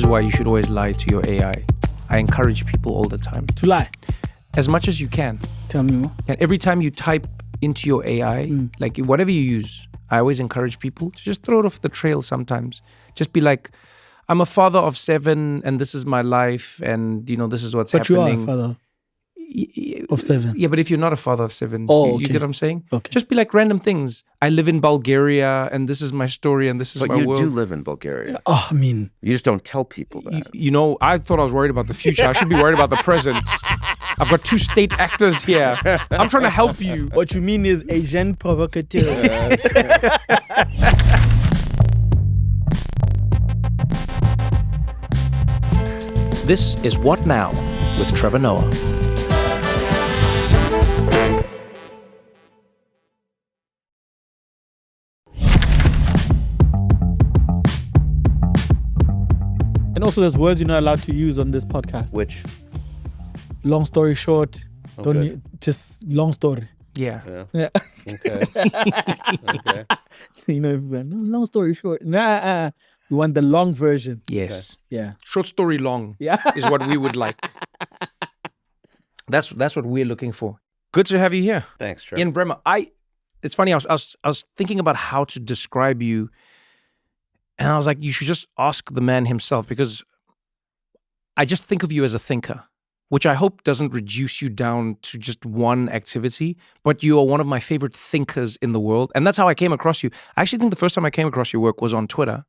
why you should always lie to your AI. I encourage people all the time. To lie? As much as you can. Tell me more. And every time you type into your AI, like whatever you use, I always encourage people to just throw it off the trail sometimes. Just be like, I'm a father of 7 and this is my life and, this is what's happening. But you are a father of 7. Yeah, but if you're not a father of 7, you get what I'm saying? Okay. Just be like random things. I live in Bulgaria and this is my story and this is my world. But you do live in Bulgaria. Oh, I mean. You just don't tell people that. I thought I was worried about the future. I should be worried about the present. I've got 2 state actors here. I'm trying to help you. What you mean is Asian provocateur. This is What Now with Trevor Noah. And also there's words you're not allowed to use on this podcast. Which? Long story short. Okay. Just long story. Yeah. Yeah. Okay. Okay. Long story short. Nah. We want the long version. Yes. Okay. Yeah. Short story long is what we would like. That's what we're looking for. Good to have you here. Thanks, Trevor. Ian Bremmer. It's funny, I was thinking about how to describe you, and I was like, you should just ask the man himself, because I just think of you as a thinker, which I hope doesn't reduce you down to just one activity, but you are one of my favorite thinkers in the world. And that's how I came across you. I actually think the first time I came across your work was on Twitter.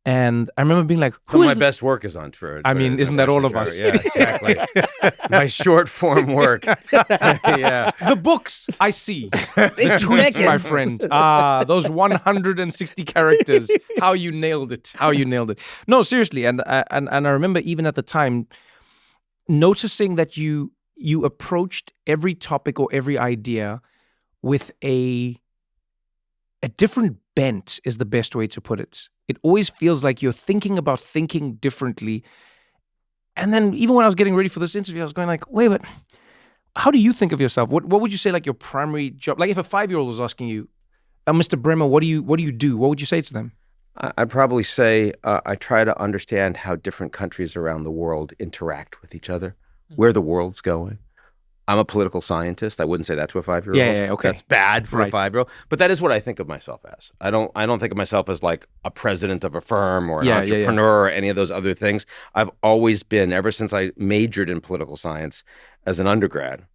And I remember being like, some of my best work is on Twitter. I mean, isn't that all of us? Yeah, exactly. My short form work. Yeah. The books I see. The tweets, my friend. Those 160 characters. How you nailed it. No, seriously. And I remember even at the time noticing that you approached every topic or every idea with a different bent is the best way to put it. It always feels like you're thinking about thinking differently. And then even when I was getting ready for this interview, I was going like, wait, but how do you think of yourself? What would you say like your primary job? Like if a 5-year-old was asking you, Mr. Bremmer, what do you do? What would you say to them? I'd probably say I try to understand how different countries around the world interact with each other, where the world's going. I'm a political scientist. I wouldn't say that to a 5-year-old. Yeah, okay. That's bad for a 5-year-old. But that is what I think of myself as. I don't think of myself as like a president of a firm or an entrepreneur or any of those other things. I've always been, ever since I majored in political science as an undergrad,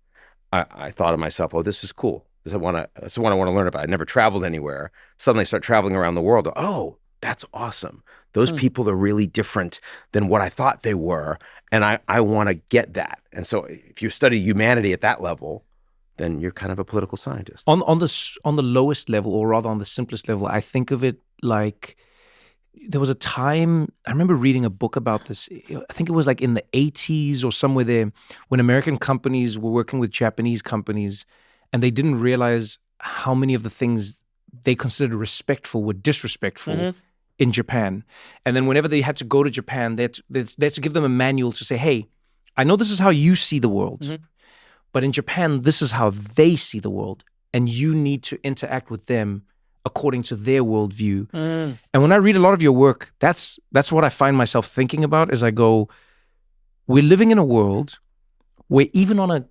I thought of myself, oh, this is cool. This is what I want to learn about. I never traveled anywhere. Suddenly I start traveling around the world. Oh, that's awesome. Those people are really different than what I thought they were. And I want to get that. And so if you study humanity at that level, then you're kind of a political scientist. On the lowest level, or rather on the simplest level, I think of it like there was a time, I remember reading a book about this. I think it was like in the 80s or somewhere there, when American companies were working with Japanese companies and they didn't realize how many of the things they considered respectful were disrespectful in Japan. And then whenever they had to go to Japan, they had to give them a manual to say, hey, I know this is how you see the world, but in Japan, this is how they see the world. And you need to interact with them according to their worldview. And when I read a lot of your work, that's what I find myself thinking about as I go, we're living in a world where even on a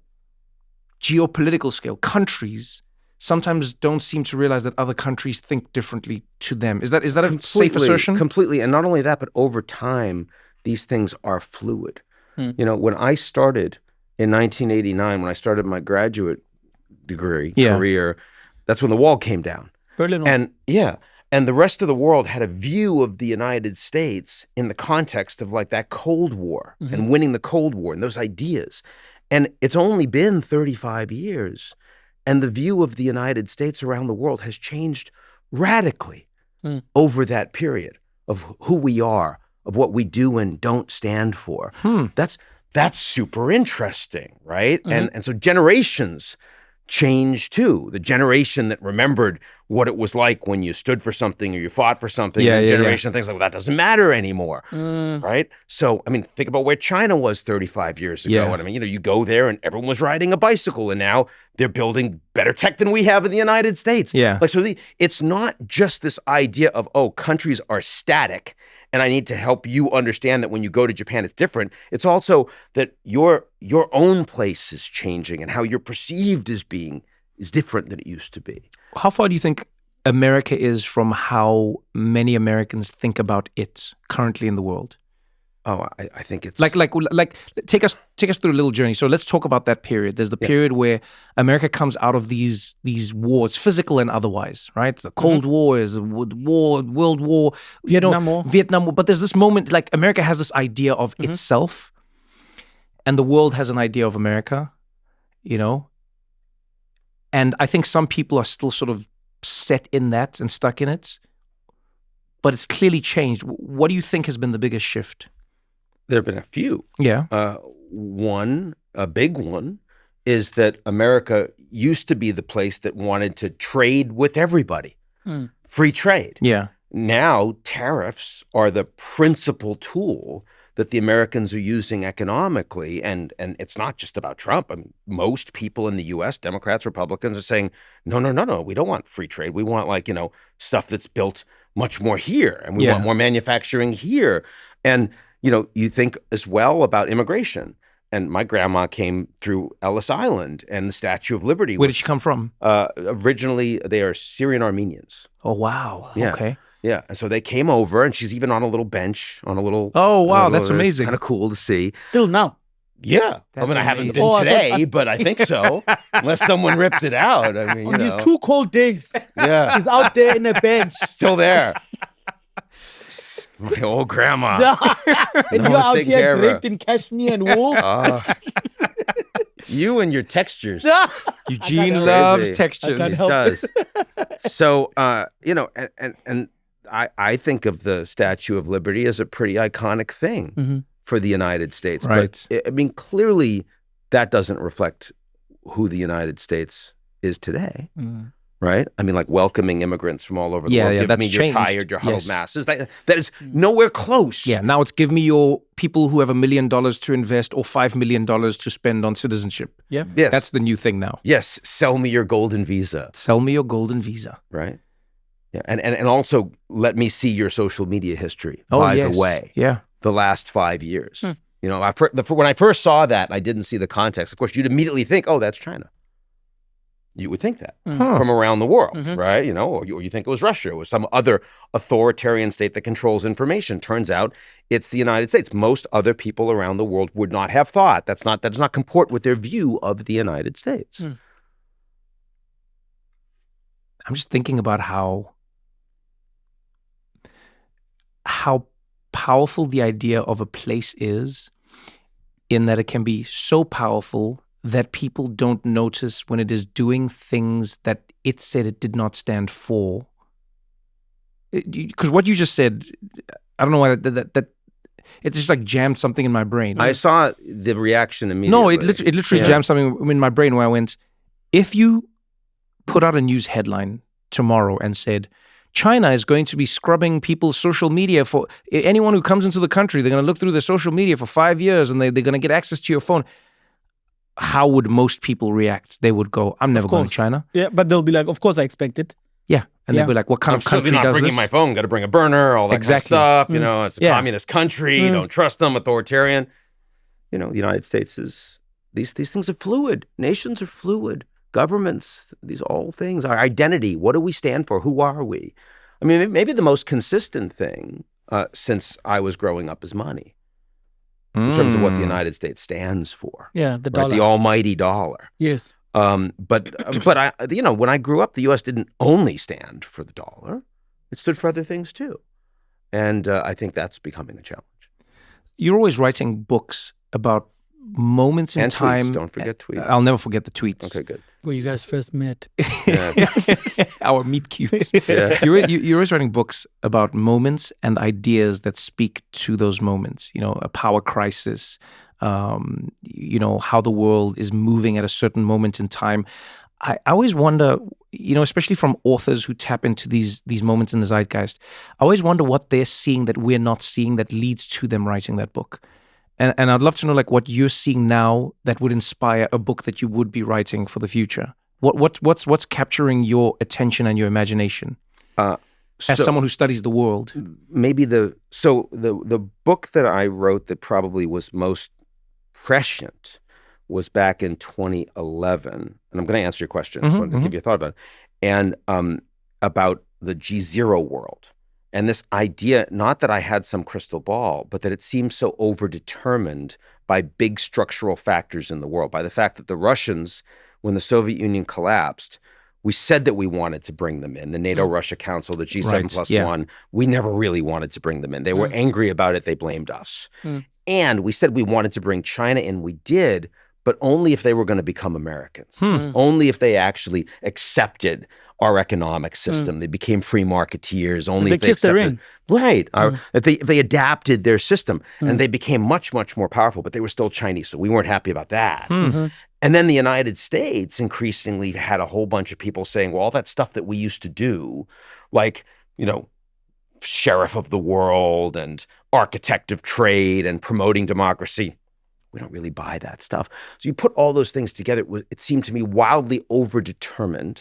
geopolitical scale, countries sometimes don't seem to realize that other countries think differently to them. Is that a safe assertion? Completely. And not only that, but over time, these things are fluid. When I started in 1989, when I started my graduate degree career, that's when the wall came down. Berlin Wall. And the rest of the world had a view of the United States in the context of like that Cold War and winning the Cold War and those ideas. And it's only been 35 years. And the view of the United States around the world has changed radically over that period of who we are, of what we do and don't stand for. That's super interesting, right? And so generations change too. The generation that remembered what it was like when you stood for something or you fought for something, and the generation thinks like, well, that doesn't matter anymore, right? So, I mean, think about where China was 35 years ago. And I mean, you go there and everyone was riding a bicycle, and now they're building better tech than we have in the United States. Like, so it's not just this idea of, oh, countries are static and I need to help you understand that when you go to Japan, it's different. It's also that your own place is changing, and how you're perceived as being is different than it used to be. How far do you think America is from how many Americans think about it currently in the world? Oh, I think it's like take us through a little journey. So let's talk about that period. There's the period where America comes out of these wars, physical and otherwise, right? The Cold War is the World War, Vietnam War. But there's this moment, like America has this idea of itself, and the world has an idea of America, And I think some people are still sort of set in that and stuck in it, but it's clearly changed. What do you think has been the biggest shift? There have been a few. Yeah. A big one, is that America used to be the place that wanted to trade with everybody. Free trade. Yeah. Now tariffs are the principal tool that the Americans are using economically, and it's not just about Trump. I mean, most people in the U.S., Democrats, Republicans, are saying, no, we don't want free trade. We want stuff that's built much more here, and we want more manufacturing here. And you think as well about immigration. And my grandma came through Ellis Island and the Statue of Liberty. Where did she come from? Originally, they are Syrian Armenians. Oh, wow. Yeah. Okay. Yeah, and so they came over, and she's even on a little bench, on a little... Oh, wow, that's amazing. Kind of cool to see. Still now? Yeah. That's I haven't amazing. been today, but I think so. Unless someone ripped it out. I mean, On these 2 cold days, yeah, she's out there in a bench. still there. My old grandma. And you're out here draped in cashmere and wool. You and your textures. Eugene loves Crazy. textures. He does. So, and I think of the Statue of Liberty as a pretty iconic thing for the United States. Right. But, I mean, clearly that doesn't reflect who the United States is today. Right? I mean, like welcoming immigrants from all over the world. Give that's me your changed. tired, your huddled masses. That is nowhere close. Yeah, now it's give me your people who have $1 million to invest or $5 million to spend on citizenship. Yeah. Yes. That's the new thing now. Yes. Sell me your golden visa. Sell me your golden visa. Right. Yeah. And also let me see your social media history. Oh, by yes. the way. Yeah. The last 5 years. When I first saw that, I didn't see the context. Of course, you'd immediately think, oh, that's China. You would think that from around the world, right? Or you think it was Russia or some other authoritarian state that controls information. Turns out it's the United States. Most other people around the world would not have thought. That does not comport with their view of the United States. I'm just thinking about how powerful the idea of a place is, in that it can be so powerful that people don't notice when it is doing things that it said it did not stand for. Because what you just said, I don't know why that it just like jammed something in my brain. I saw the reaction immediately. No, it literally jammed something in my brain where I went, if you put out a news headline tomorrow and said, China is going to be scrubbing people's social media for anyone who comes into the country, they're going to look through their social media for 5 years and they're going to get access to your phone. How would most people react? They would go, I'm never going to China. Yeah, but they'll be like, of course I expect it. Yeah. And they'll be like, what kind of country not does bringing this? my phone, got to bring a burner, all that Exactly. kind of stuff. It's a communist country. Don't trust them, authoritarian. The United States is, these things are fluid. Nations are fluid. Governments, these all things, our identity, what do we stand for? Who are we? I mean, maybe the most consistent thing since I was growing up is money. In terms of what the United States stands for. Yeah, the dollar. The almighty dollar. Yes. But I, when I grew up, the U.S. didn't only stand for the dollar; it stood for other things too, and I think that's becoming a challenge. You're always writing books about moments in and time. Tweets. Don't forget tweets. I'll never forget the tweets. Okay, good. Where you guys first met. Our meet cutes. Yeah. You're always writing books about moments and ideas that speak to those moments. A power crisis. How the world is moving at a certain moment in time. I always wonder, especially from authors who tap into these moments in the zeitgeist, I always wonder what they're seeing that we're not seeing that leads to them writing that book. And I'd love to know what you're seeing now that would inspire a book that you would be writing for the future. What's capturing your attention and your imagination? as someone who studies the world? Maybe the book that I wrote that probably was most prescient was back in 2011, and I'm going to answer your question. I just wanted to give you a thought about it, and about the G0 world. And this idea, not that I had some crystal ball, but that it seems so overdetermined by big structural factors in the world, by the fact that the Russians, when the Soviet Union collapsed, we said that we wanted to bring them in, the NATO-Russia Council, the G7+1. We never really wanted to bring them in. They were angry about it. They blamed us. And we said we wanted to bring China in. We did, but only if they were going to become Americans. Only if they actually accepted our economic system. They became free marketeers. Only if they kissed the accepted, ring. right? If they adapted their system, and they became much, much more powerful, but they were still Chinese, so we weren't happy about that. And then the United States increasingly had a whole bunch of people saying, well, all that stuff that we used to do, like, sheriff of the world and architect of trade and promoting democracy, we don't really buy that stuff. So you put all those things together, it seemed to me wildly overdetermined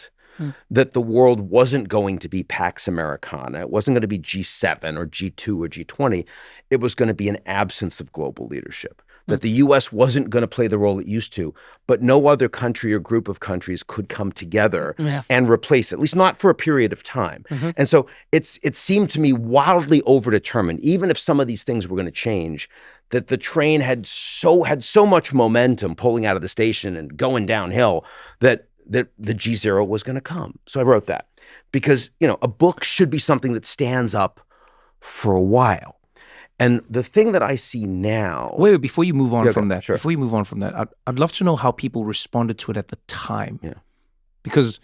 that the world wasn't going to be Pax Americana. It wasn't going to be G7 or G2 or G20. It was going to be an absence of global leadership. That the U.S. wasn't going to play the role it used to, but no other country or group of countries could come together and replace it, at least not for a period of time. And so it seemed to me wildly overdetermined, even if some of these things were going to change, that the train had so much momentum pulling out of the station and going downhill that the G0 was going to come. So I wrote that because, a book should be something that stands up for a while. And the thing that I see now... Wait, before you move on from that, sure. before you move on from that, I'd love to know how people responded to it at the time. Yeah. Because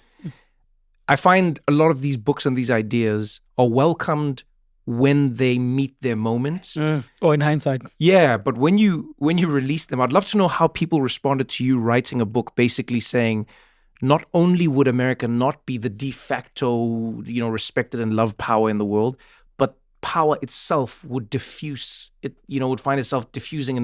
I find a lot of these books and these ideas are welcomed when they meet their moment. Or in hindsight. Yeah, but when you release them, I'd love to know how people responded to you writing a book basically saying, not only would America not be the de facto, respected and loved power in the world, but power itself would diffuse. It, would find itself diffusing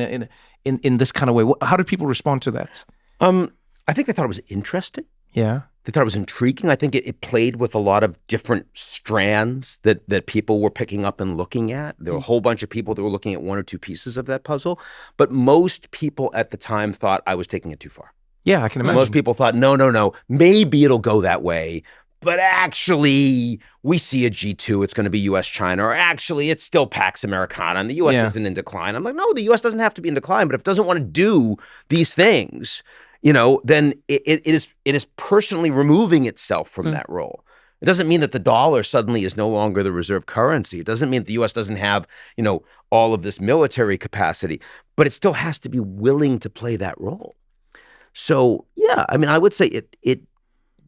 in this kind of way. How did people respond to that? I think they thought it was interesting. Yeah, they thought it was intriguing. I think it played with a lot of different strands that people were picking up and looking at. There were a whole bunch of people that were looking at one or two pieces of that puzzle, but most people at the time thought I was taking it too far. Yeah, I can imagine. Most people thought, no, maybe it'll go that way. But actually, we see a G2, it's going to be U.S.-China, or actually, it's still Pax Americana, and the U.S. isn't in decline. I'm like, no, the U.S. doesn't have to be in decline, but if it doesn't want to do these things, then it is personally removing itself from that role. It doesn't mean that the dollar suddenly is no longer the reserve currency. It doesn't mean that the U.S. doesn't have, all of this military capacity, but it still has to be willing to play that role. So, yeah, I would say it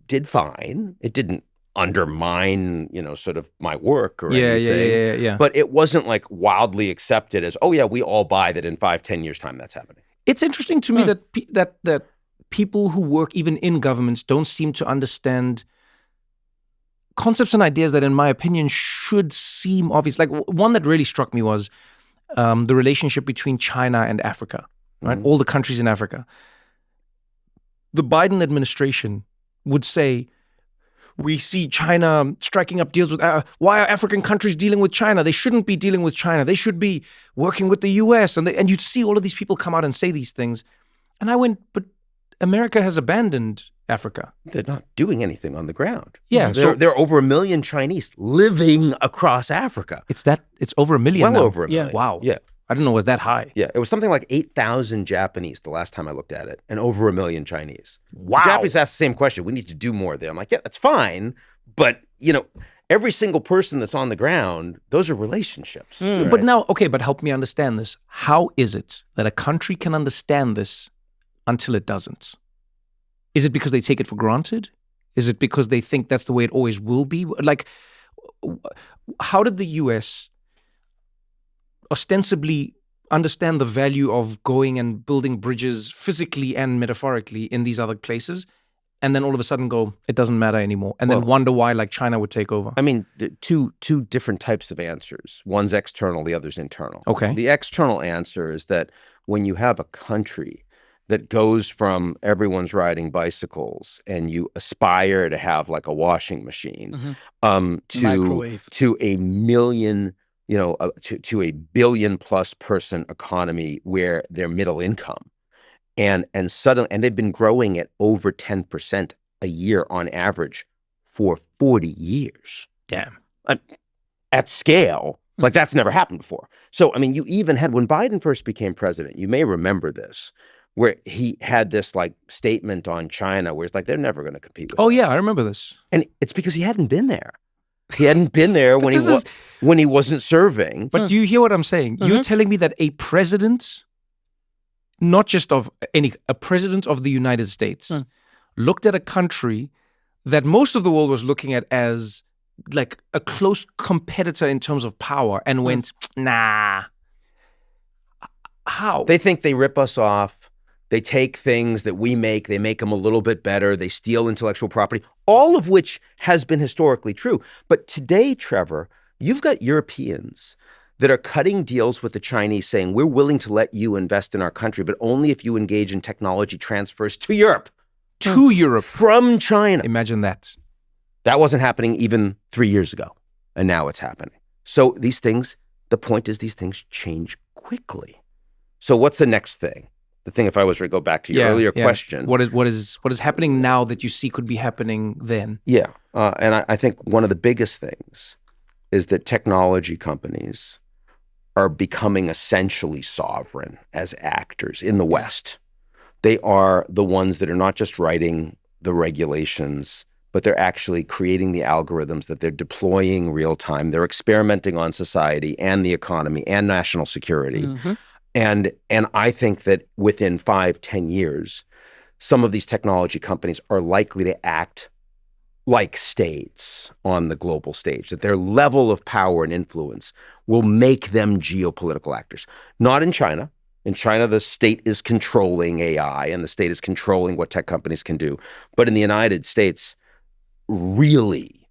did fine. It didn't undermine, sort of my work or anything. Yeah. But it wasn't like wildly accepted as, oh yeah, we all buy that in 5-10 years time that's happening. It's interesting to me that people who work even in governments don't seem to understand concepts and ideas that, in my opinion, should seem obvious. Like one that really struck me was the relationship between China and Africa, right? All the countries in Africa. The Biden administration would say, we see China striking up deals with, why are African countries dealing with China? They shouldn't be dealing with China. They should be working with the US. And you'd see all of these people come out and say these things. And I went, but America has abandoned Africa. They're not doing anything on the ground. Yeah. There are over 1 million Chinese living across Africa. It's over 1 million well now. Over 1 million. Wow. Yeah. I didn't know it was that high. Yeah, it was something like 8,000 Japanese the last time I looked at it, and over 1 million Chinese. Wow. The Japanese asked the same question. We need to do more there. I'm like, yeah, that's fine, but every single person that's on the ground, those are relationships. Right? But help me understand this. How is it that a country can understand this until it doesn't? Is it because they take it for granted? Is it because they think that's the way it always will be? Like, how did the U.S. ostensibly understand the value of going and building bridges physically and metaphorically in these other places, and then all of a sudden go, it doesn't matter anymore, and then wonder why China would take over? Two different types of answers. One's external, the other's internal. Okay. The external answer is that when you have a country that goes from everyone's riding bicycles and you aspire to have like a washing machine, Microwave. to a million, to a billion plus person economy where they're middle income. And suddenly, and they've been growing at over 10% a year on average for 40 years. Damn. At scale, like that's never happened before. So, I mean, you even had, when Biden first became president, you may remember this, where he had this like statement on China where it's like, they're never going to compete with us. Yeah, I remember this. And it's because he hadn't been there. He hadn't been there when he wasn't serving. But do you hear what I'm saying? You're telling me that a president, not just a president of the United States, looked at a country that most of the world was looking at as like a close competitor in terms of power and went, nah. How? They think they rip us off. They take things that we make, they make them a little bit better. They steal intellectual property, all of which has been historically true. But today, Trevor, you've got Europeans that are cutting deals with the Chinese saying, we're willing to let you invest in our country, but only if you engage in technology transfers to Europe. To Europe. From China. Imagine that. That wasn't happening even 3 years ago, and now it's happening. So these things, the point is these things change quickly. So what's the next thing? The thing, if I was to go back to your earlier question. What is happening now that you see could be happening then? Yeah, and I think one of the biggest things is that technology companies are becoming essentially sovereign as actors in the West. They are the ones that are not just writing the regulations, but they're actually creating the algorithms that they're deploying real time. They're experimenting on society and the economy and national security. And I think that within 5-10 years, some of these technology companies are likely to act like states on the global stage, that their level of power and influence will make them geopolitical actors. Not in China. In China, the state is controlling AI and the state is controlling what tech companies can do. But in the United States, really,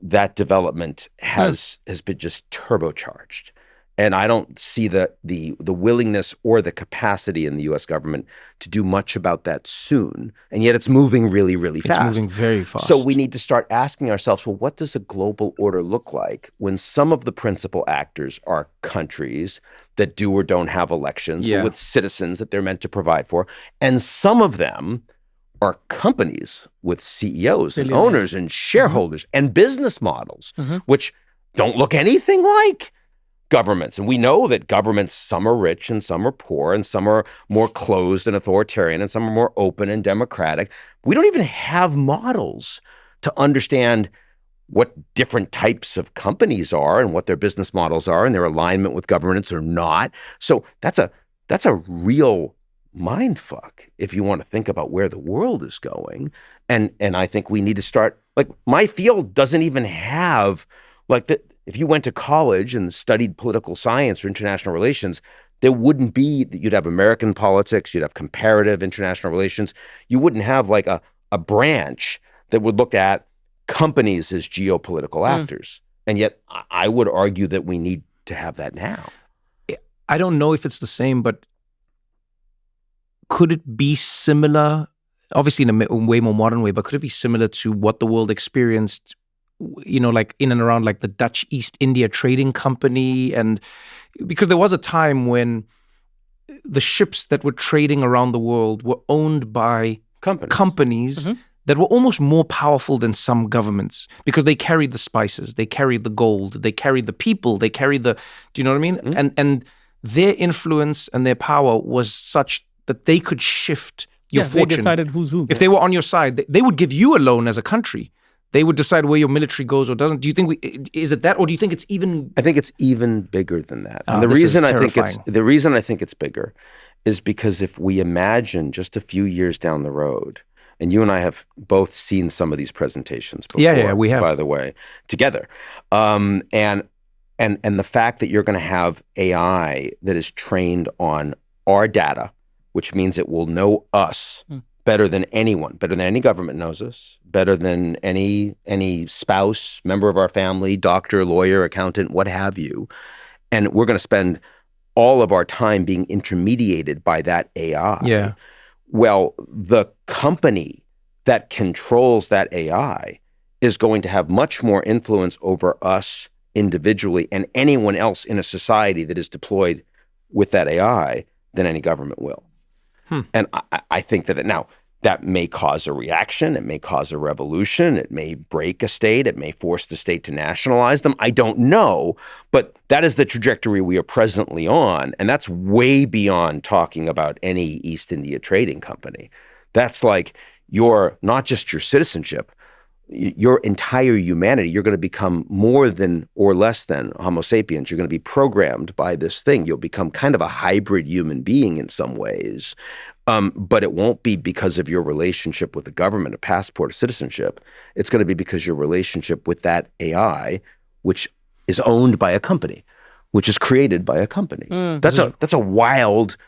that development has been just turbocharged. And I don't see the willingness or the capacity in the U.S. government to do much about that soon. And yet it's moving really, really fast. It's moving very fast. So we need to start asking ourselves, well, what does a global order look like when some of the principal actors are countries that do or don't have elections, but with citizens that they're meant to provide for, and some of them are companies with CEOs and owners and shareholders and business models, which don't look anything like governments. And we know that governments, some are rich and some are poor, and some are more closed and authoritarian, and some are more open and democratic. We don't even have models to understand what different types of companies are and what their business models are and their alignment with governance or not. So that's a real mind fuck if you want to think about where the world is going. And I think we need to start, like, my field doesn't even have like the, if you went to college and studied political science or international relations, there wouldn't be, you'd have American politics, you'd have comparative international relations. You wouldn't have like a branch that would look at companies as geopolitical actors. And yet I would argue that we need to have that now. I don't know if it's the same, but could it be similar, obviously in a way more modern way, but could it be similar to what the world experienced, you know, like in and around like the Dutch East India Trading Company? And because there was a time when the ships that were trading around the world were owned by companies that were almost more powerful than some governments, because they carried the spices, they carried the gold, they carried the people, they carried the, do you know what I mean? And their influence and their power was such that they could shift your fortune. They decided who's who. If they were on your side, they would give you a loan as a country. They would decide where your military goes or doesn't. Do you think is it that, or do you think it's even? I think it's even bigger than that. And the reason I think it's bigger is because if we imagine just a few years down the road, and you and I have both seen some of these presentations before. Yeah, we have. By the way, together, and the fact that you're going to have AI that is trained on our data, which means it will know us better than anyone, better than any government knows us, better than any spouse, member of our family, doctor, lawyer, accountant, what have you. And we're going to spend all of our time being intermediated by that AI. Yeah. well, the company that controls that AI is going to have much more influence over us individually and anyone else in a society that is deployed with that AI than any government will. And I think now that may cause a reaction, it may cause a revolution, it may break a state, it may force the state to nationalize them. I don't know, but that is the trajectory we are presently on. And that's way beyond talking about any East India Trading Company. That's like not just your citizenship, your entire humanity. You're going to become more than or less than Homo sapiens. You're going to be programmed by this thing. You'll become kind of a hybrid human being in some ways. But it won't be because of your relationship with the government, a passport, a citizenship. It's going to be because your relationship with that AI, which is owned by a company, which is created by a company. That's a wild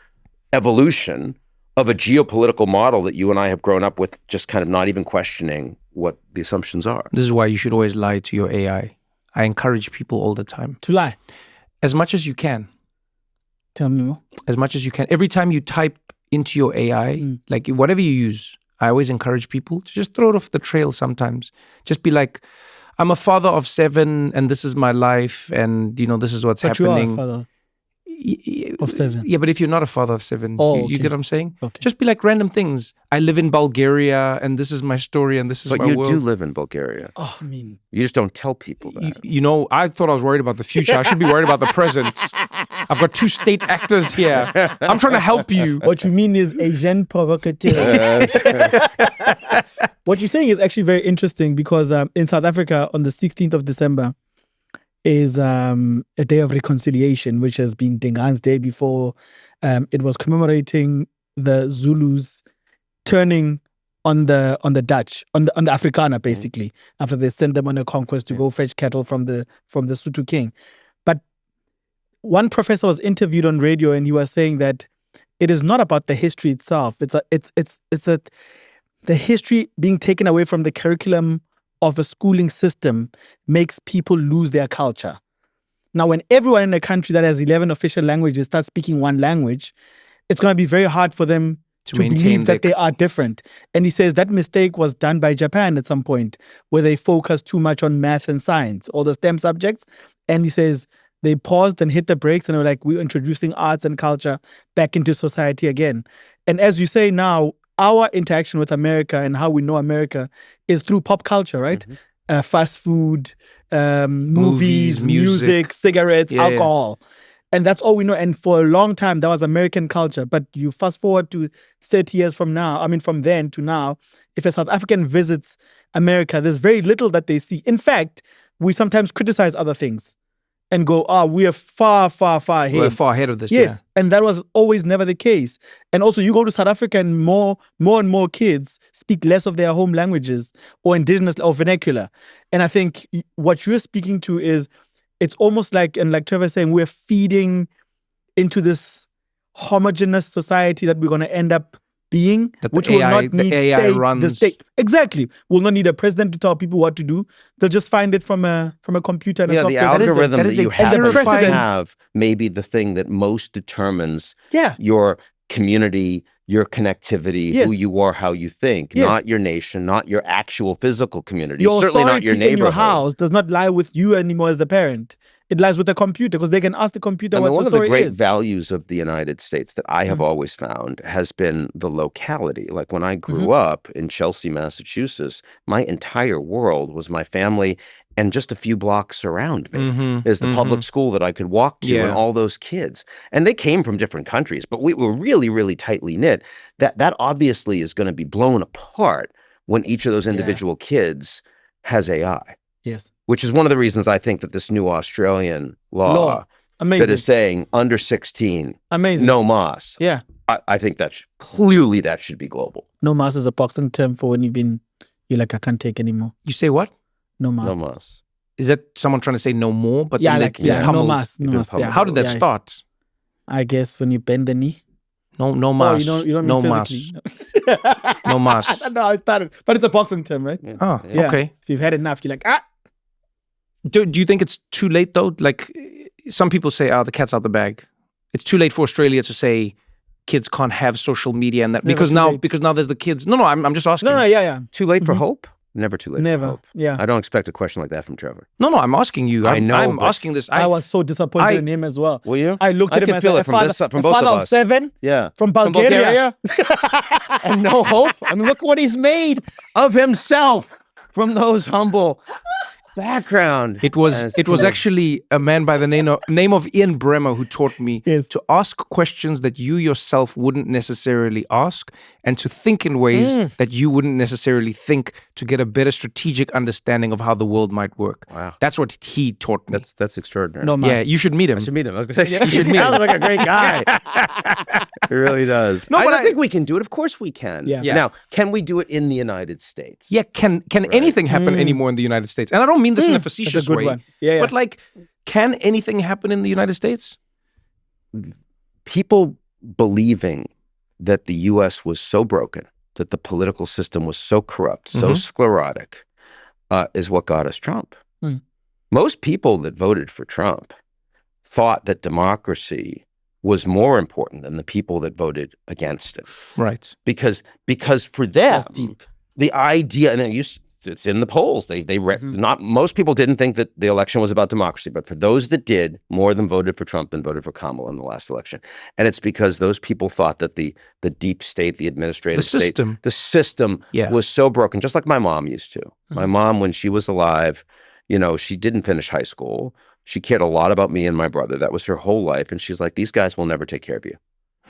evolution of a geopolitical model that you and I have grown up with, just kind of not even questioning what the assumptions are. This is why you should always lie to your AI. I encourage people all the time. To lie? As much as you can. Tell me more. As much as you can. Every time you type into your AI, like whatever you use, I always encourage people to just throw it off the trail sometimes. Just be like, I'm a father of 7 and this is my life and, this is what's happening. You are a father of 7. Yeah, but if you're not a father of 7, you get what I'm saying? Okay. Just be like random things. I live in Bulgaria and this is my story and this is my world. But you do live in Bulgaria. Oh, I mean. You just don't tell people that. I thought I was worried about the future. I should be worried about the present. I've got 2 state actors here. I'm trying to help you. What you mean is Asian provocateur. What you're saying is actually very interesting because in South Africa on the 16th of December, is a day of reconciliation, which has been Dingaan's Day before. It was commemorating the Zulus turning on the Dutch, on the Afrikaner, basically, after they sent them on a conquest to go fetch cattle from the Sotho king. But one professor was interviewed on radio, and he was saying that it is not about the history itself. It's that the history being taken away from the curriculum of a schooling system makes people lose their culture. Now, when everyone in a country that has 11 official languages starts speaking one language, it's going to be very hard for them to believe that they are different. And he says that mistake was done by Japan at some point, where they focused too much on math and science, all the STEM subjects. And he says they paused and hit the brakes and were like, we're introducing arts and culture back into society again. And as you say now, our interaction with America and how we know America is through pop culture, right? Fast food, movies, music, cigarettes, alcohol. And that's all we know. And for a long time, that was American culture. But you fast forward to 30 years from then to now, if a South African visits America, there's very little that they see. In fact, we sometimes criticize other things and go, we are far, far, far ahead. We're far ahead of this, yes. And that was always never the case. And also you go to South Africa and more and more kids speak less of their home languages or indigenous or vernacular. And I think what you're speaking to is, it's almost like, and like Trevor saying, we're feeding into this homogeneous society that we're going to end up being, which will not need the state. Exactly. We'll not need a president to tell people what to do. They'll just find it from a computer and a software. The algorithm that you have may be the thing that most determines your community, your connectivity, who you are, how you think, not your nation, not your actual physical community, certainly not your neighborhood. In your house does not lie with you anymore as the parent. It lies with the computer because they can ask the computer what the story is. One of the great values of the United States that I have always found has been the locality. Like when I grew up in Chelsea, Massachusetts, my entire world was my family and just a few blocks around me is the public school that I could walk to and all those kids. And they came from different countries, but we were really, really tightly knit. That obviously is going to be blown apart when each of those individual kids has AI. Yes. Which is one of the reasons I think that this new Australian law. That is saying under 16, no mas. Yeah. I think that clearly that should be global. No mas is a boxing term for when you're like, I can't take anymore. You say what? No mas. No mas. Is that someone trying to say no more? But no mas. No mas. How did that start? I guess when you bend the knee. No mas. You don't no mean mas. No mas. I don't know how it started, but it's a boxing term, right? Yeah. Okay. If you've had enough, you're like, Do you think it's too late though? Like some people say, the cat's out the bag. It's too late for Australia to say kids can't have social media and that It's never because too now late. there's the kids. No, I'm just asking. No, yeah. Too late for hope? Never too late Never. for hope. Yeah. I don't expect a question like that from Trevor. No, I'm asking you. I know, I'm but asking this. I was so disappointed in him as well. Will you? I looked I at him could and feel said, it from both father of of us. 7 Yeah. from Bulgaria. And no hope. I mean, look what he's made of himself from those humble background. It was actually a man by the name of Ian Bremmer who taught me to ask questions that you yourself wouldn't necessarily ask, and to think in ways that you wouldn't necessarily think, to get a better strategic understanding of how the world might work. Wow. That's what he taught me. That's extraordinary. No, Yeah, you should meet him. I should meet him. I was going to say, You should meet him. sounds like a great guy. It really does. No, I but don't think we can do it. Of course we can. Yeah. Now, can we do it in the United States? Yeah, can anything happen anymore in the United States? And I don't mean this in a facetious good way. one. Yeah. But like, can anything happen in the United States? People believing that the U.S. was so broken, that the political system was so corrupt, so sclerotic, is what got us Trump. Most people that voted for Trump thought that democracy was more important than the people that voted against it. Right. Because for them, That's deep. the idea, and it's in the polls. They read, not most people didn't think that the election was about democracy, but for those that did, more of them voted for Trump than voted for Kamala in the last election. And it's because those people thought that the deep state, the administrative state, the system was so broken, just like my mom used to. My mom, when she was alive, she didn't finish high school. She cared a lot about me and my brother. That was her whole life. And she's like, these guys will never take care of you.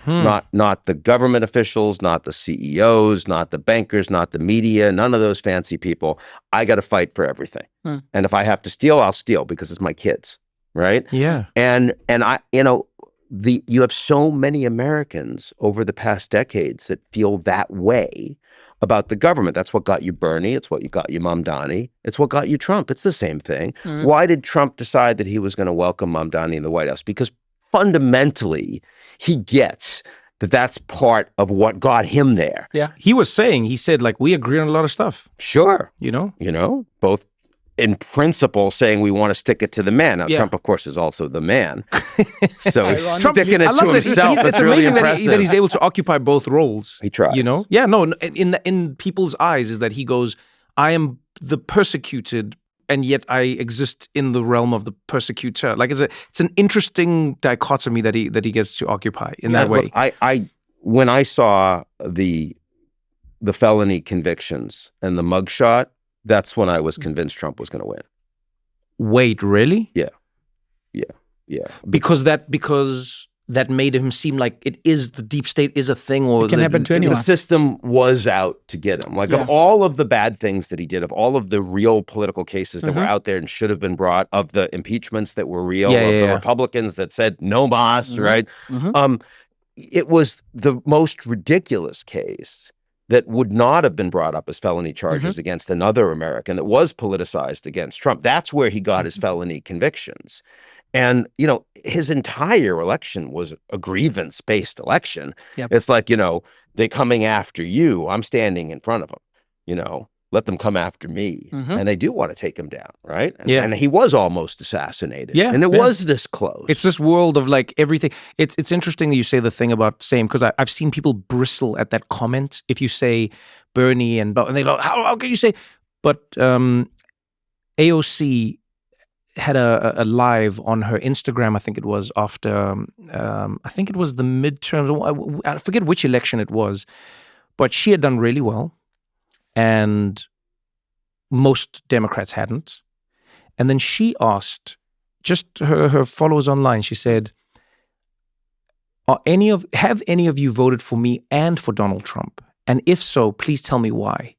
Not the government officials, not the CEOs, not the bankers, not the media, none of those fancy people. I got to fight for everything. And if I have to steal, I'll steal because it's my kids, right? Yeah. And I, you have so many Americans over the past decades that feel that way about the government. That's what got you Bernie. It's what got you Mamdani. It's what got you Trump. It's the same thing. Why did Trump decide that he was going to welcome Mamdani in the White House? Because fundamentally, he gets that that's part of what got him there. Yeah. He said, like, we agree on a lot of stuff. Sure. Both in principle saying we want to stick it to the man. Now, Trump, of course, is also the man. So he's sticking it to himself. It's really amazing impressive. that he's able to occupy both roles. He tries. Yeah, no, in people's eyes is that he goes, I am the persecuted, and yet I exist in the realm of the persecutor. Like it's an interesting dichotomy that he gets to occupy in that way. When I saw the felony convictions and the mugshot, that's when I was convinced Trump was going to win. Wait, really? Yeah. Because that made him seem like the deep state is a thing, or it can happen to anyone. The system was out to get him. Like of all of the bad things that he did, of all of the real political cases that were out there and should have been brought, of the impeachments that were real, the Republicans that said no mas, right? It was the most ridiculous case that would not have been brought up as felony charges against another American that was politicized against Trump. That's where he got his felony convictions. And, his entire election was a grievance-based election. Yep. It's like, they're coming after you. I'm standing in front of them, let them come after me. And they do want to take him down, right? And he was almost assassinated. Yeah. And it was this close. It's this world of like everything. It's interesting that you say the thing about same, because I've seen people bristle at that comment. If you say Bernie and they go, how can you say? But AOC had a live on her Instagram, I think it was after, I think it was the midterms. I forget which election it was, but she had done really well. And most Democrats hadn't. And then she asked just her followers online, she said, have any of you voted for me and for Donald Trump? And if so, please tell me why.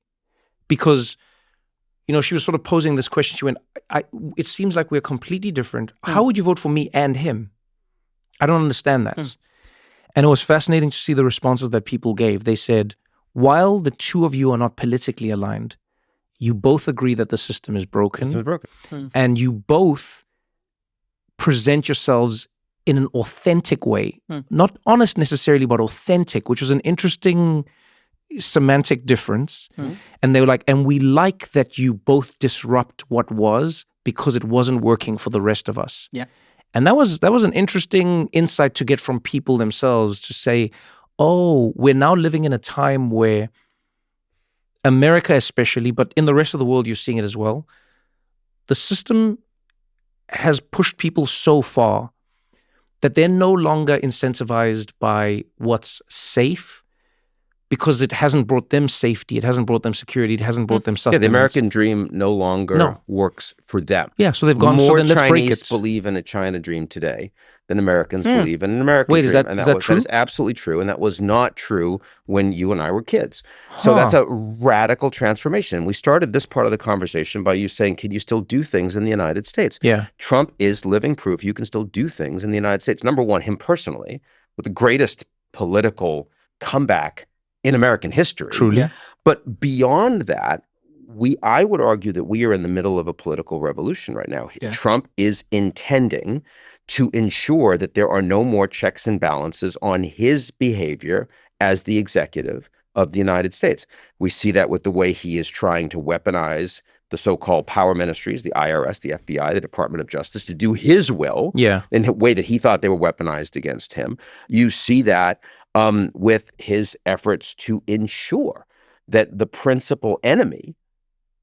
Because, she was sort of posing this question. She went, it seems like we're completely different. How would you vote for me and him? I don't understand that. And it was fascinating to see the responses that people gave. They said, while the two of you are not politically aligned, you both agree that the system is broken. And you both present yourselves in an authentic way. Not honest necessarily, but authentic, which was an interesting semantic difference. And they were like, and we like that you both disrupt what was because it wasn't working for the rest of us. Yeah. And that was an interesting insight to get from people themselves to say, oh, we're now living in a time where America especially, but in the rest of the world, you're seeing it as well. The system has pushed people so far that they're no longer incentivized by what's safe because it hasn't brought them safety, it hasn't brought them security, it hasn't brought them sustenance. Yeah, the American dream no longer works for them. Yeah, so they've gone, More so then let's break Chinese it. believe in a China dream today than Americans believe in an American Wait, dream. is that true? That is absolutely true, and that was not true when you and I were kids. So that's a radical transformation. We started this part of the conversation by you saying, can you still do things in the United States? Yeah. Trump is living proof you can still do things in the United States. Number one, him personally, with the greatest political comeback in American history. Truly. Yeah. But beyond that, I would argue that we are in the middle of a political revolution right now. Yeah. Trump is intending to ensure that there are no more checks and balances on his behavior as the executive of the United States. We see that with the way he is trying to weaponize the so-called power ministries, the IRS, the FBI, the Department of Justice, to do his will in a way that he thought they were weaponized against him. You see that with his efforts to ensure that the principal enemy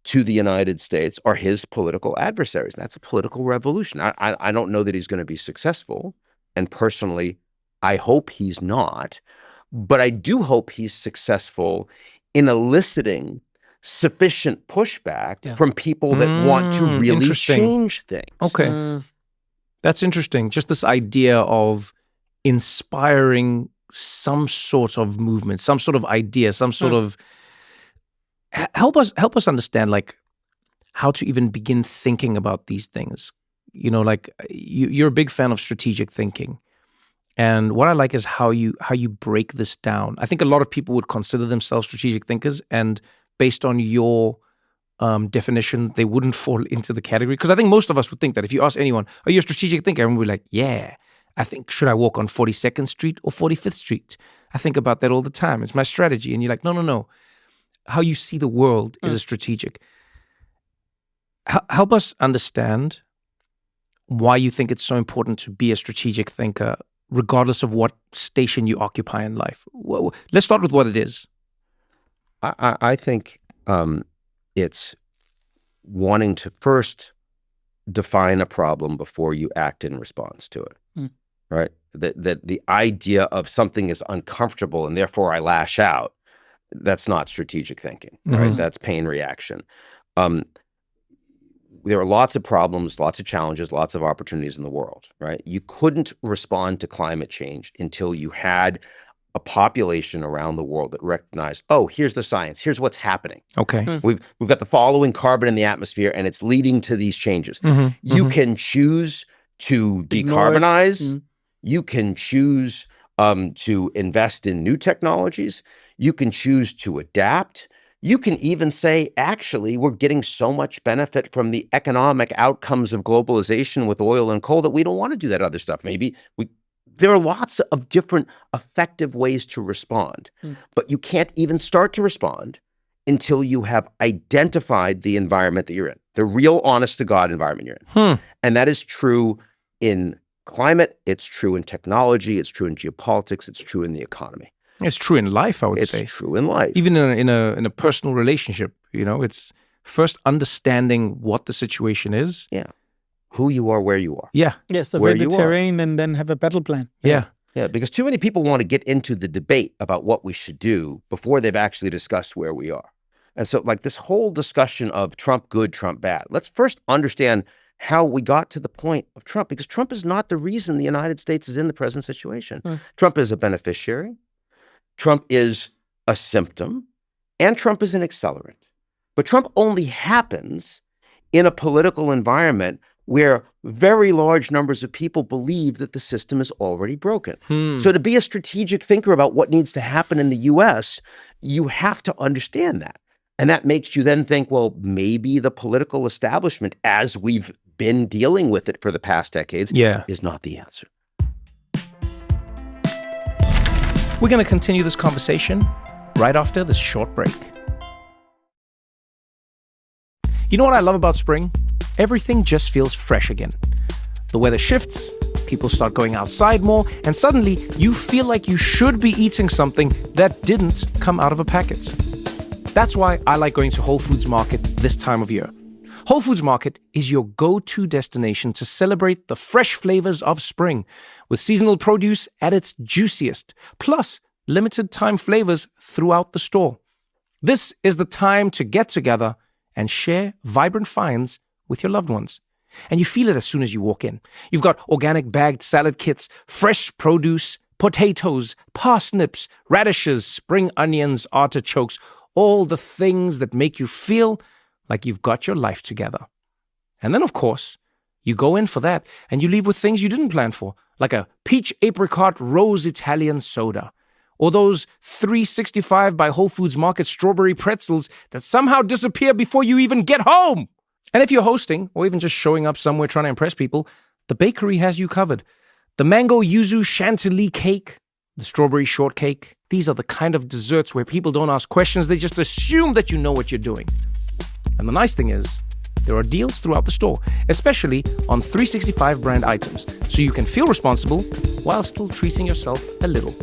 to the United States are his political adversaries. And that's a political revolution. I don't know that he's going to be successful. And personally, I hope he's not. But I do hope he's successful in eliciting sufficient pushback from people that want to really change things. Okay. That's interesting. Just this idea of inspiring some sort of movement, some sort of idea, some sort of help us understand like how to even begin thinking about these things. You know, like you're a big fan of strategic thinking. And what I like is how you break this down. I think a lot of people would consider themselves strategic thinkers, and based on your definition, they wouldn't fall into the category. Because I think most of us would think that if you ask anyone, are you a strategic thinker? Everyone would be like, yeah. I think, should I walk on 42nd Street or 45th Street? I think about that all the time. It's my strategy. And you're like, no. How you see the world is a strategic. Help us understand why you think it's so important to be a strategic thinker, regardless of what station you occupy in life. Well, let's start with what it is. I think it's wanting to first define a problem before you act in response to it. Right? That the idea of something is uncomfortable and therefore I lash out, that's not strategic thinking, right? That's pain reaction. There are lots of problems, lots of challenges, lots of opportunities in the world, right? You couldn't respond to climate change until you had a population around the world that recognized, oh, here's the science, here's what's happening. Okay. We've got the following carbon in the atmosphere and it's leading to these changes. You can choose to decarbonize. You can choose to invest in new technologies. You can choose to adapt. You can even say, actually, we're getting so much benefit from the economic outcomes of globalization with oil and coal that we don't want to do that other stuff. There are lots of different effective ways to respond, but you can't even start to respond until you have identified the environment that you're in, the real honest-to-God environment you're in. And that is true in climate, it's true in technology, it's true in geopolitics, it's true in the economy. It's true in life, I would say. It's true in life. Even in a personal relationship, you know, it's first understanding what the situation is. Yeah. Who you are, where you are. Yeah. Yeah, survey the terrain and then have a battle plan. Yeah. Yeah, because too many people want to get into the debate about what we should do before they've actually discussed where we are. And so like this whole discussion of Trump good, Trump bad, let's first understand how we got to the point of Trump, because Trump is not the reason the United States is in the present situation. Trump is a beneficiary. Trump is a symptom, and Trump is an accelerant. But Trump only happens in a political environment where very large numbers of people believe that the system is already broken. So to be a strategic thinker about what needs to happen in the U.S., you have to understand that. And that makes you then think, well, maybe the political establishment, as we've been dealing with it for the past decades, is not the answer. We're going to continue this conversation right after this short break. You know what I love about spring? Everything just feels fresh again. The weather shifts, people start going outside more, and suddenly you feel like you should be eating something that didn't come out of a packet. That's why I like going to Whole Foods Market this time of year. Whole Foods Market is your go-to destination to celebrate the fresh flavors of spring, with seasonal produce at its juiciest, plus limited time flavors throughout the store. This is the time to get together and share vibrant finds with your loved ones. And you feel it as soon as you walk in. You've got organic bagged salad kits, fresh produce, potatoes, parsnips, radishes, spring onions, artichokes, all the things that make you feel like you've got your life together. And then, of course, you go in for that and you leave with things you didn't plan for, like a peach apricot rose Italian soda, or those 365 by Whole Foods Market strawberry pretzels that somehow disappear before you even get home. And if you're hosting, or even just showing up somewhere trying to impress people, the bakery has you covered. The mango yuzu chantilly cake, the strawberry shortcake, these are the kind of desserts where people don't ask questions, they just assume that you know what you're doing. And the nice thing is, there are deals throughout the store, especially on 365 brand items, so you can feel responsible while still treating yourself a little.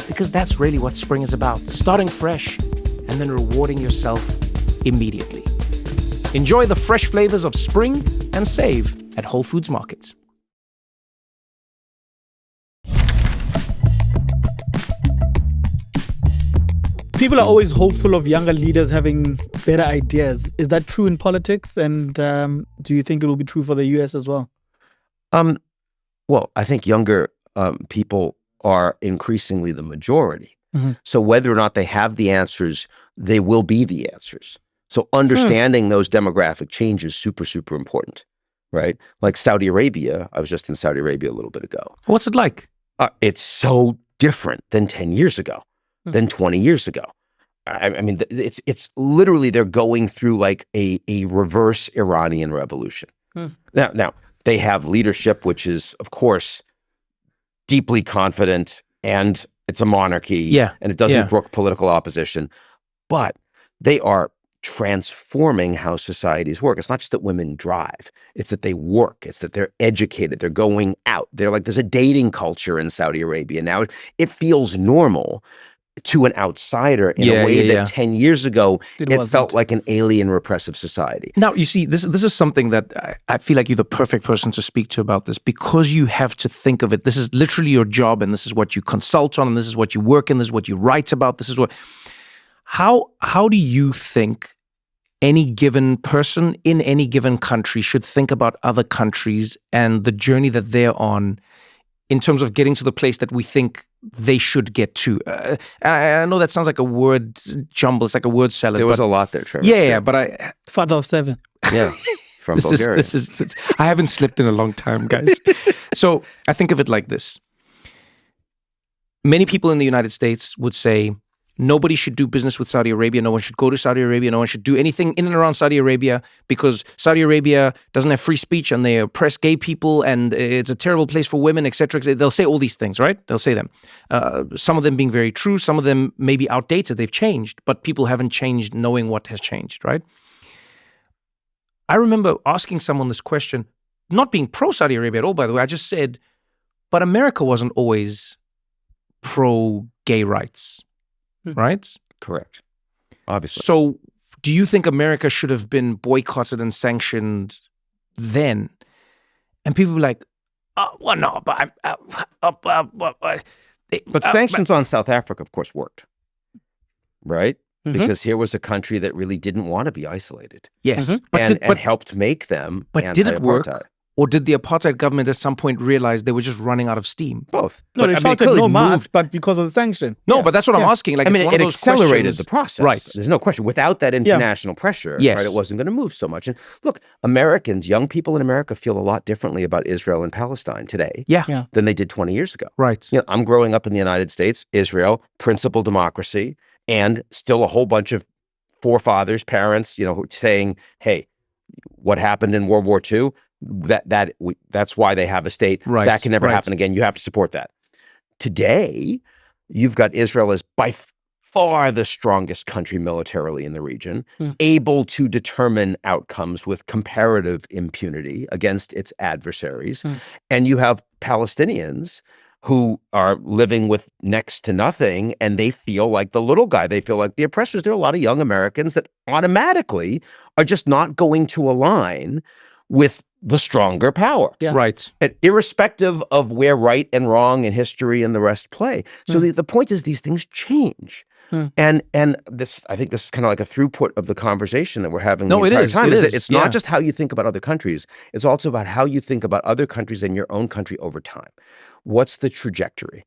Because that's really what spring is about, starting fresh and then rewarding yourself immediately. Enjoy the fresh flavors of spring and save at Whole Foods Market. People are always hopeful of younger leaders having better ideas. Is that true in politics? And do you think it will be true for the US as well? Well, I think younger people are increasingly the majority. Mm-hmm. So whether or not they have the answers, they will be the answers. So understanding those demographic changes is super, super important, right? Like Saudi Arabia, I was just in Saudi Arabia a little bit ago. What's it like? It's so different than 10 years ago, than 20 years ago. I mean, it's literally they're going through like a reverse Iranian revolution. Now, they have leadership, which is, of course, deeply confident, and it's a monarchy, and it doesn't brook political opposition, but they are transforming how societies work. It's not just that women drive, it's that they work, it's that they're educated, they're going out. They're like, there's a dating culture in Saudi Arabia now. It feels normal to an outsider in a way that 10 years ago, it felt like an alien repressive society. Now, you see, this is something that I feel like you're the perfect person to speak to about this, because you have to think of it. This is literally your job, and this is what you consult on, and this is what you work in, this is what you write about, this is what... How do you think any given person in any given country should think about other countries and the journey that they're on in terms of getting to the place that we think they should get to? I know that sounds like a word jumble. It's like a word salad. There was a lot there, Trevor. Yeah, but Father of 7. Yeah, from Bulgaria. I haven't slept in a long time, guys. So I think of it like this. Many people in the United States would say, nobody should do business with Saudi Arabia. No one should go to Saudi Arabia. No one should do anything in and around Saudi Arabia, because Saudi Arabia doesn't have free speech and they oppress gay people and it's a terrible place for women, etc. They'll say all these things, right? They'll say them. Some of them being very true. Some of them may be outdated. They've changed, but people haven't changed knowing what has changed, right? I remember asking someone this question, not being pro-Saudi Arabia at all, by the way. I just said, but America wasn't always pro-gay rights. Right? Correct. Obviously. So do you think America should have been boycotted and sanctioned then? And people were like, well, no, but... But sanctions on South Africa, of course, worked. Right? Mm-hmm. Because here was a country that really didn't want to be isolated. Yes. Mm-hmm. And helped make them But did it work? Or did the apartheid government at some point realize they were just running out of steam? Both. No, they shouted no mask, but because of the sanction. No, but that's what I'm asking. Like, it accelerated the process. Right. There's no question. Without that international pressure, right, it wasn't going to move so much. And look, Americans, young people in America feel a lot differently about Israel and Palestine today than they did 20 years ago. Right. You know, I'm growing up in the United States, Israel, principal democracy, and still a whole bunch of forefathers, parents, saying, hey, what happened in World War II? That's why they have a state. Right, that can never happen again. You have to support that. Today, you've got Israel as by far the strongest country militarily in the region, able to determine outcomes with comparative impunity against its adversaries. And you have Palestinians who are living with next to nothing, and they feel like the little guy. They feel like the oppressors. There are a lot of young Americans that automatically are just not going to align with the stronger power. Yeah. Right. And irrespective of where right and wrong and history and the rest play. So the point is these things change. And this, I think this is kind of like a throughput of the conversation that we're having the entire time. It is. That it's not just how you think about other countries. It's also about how you think about other countries and your own country over time. What's the trajectory?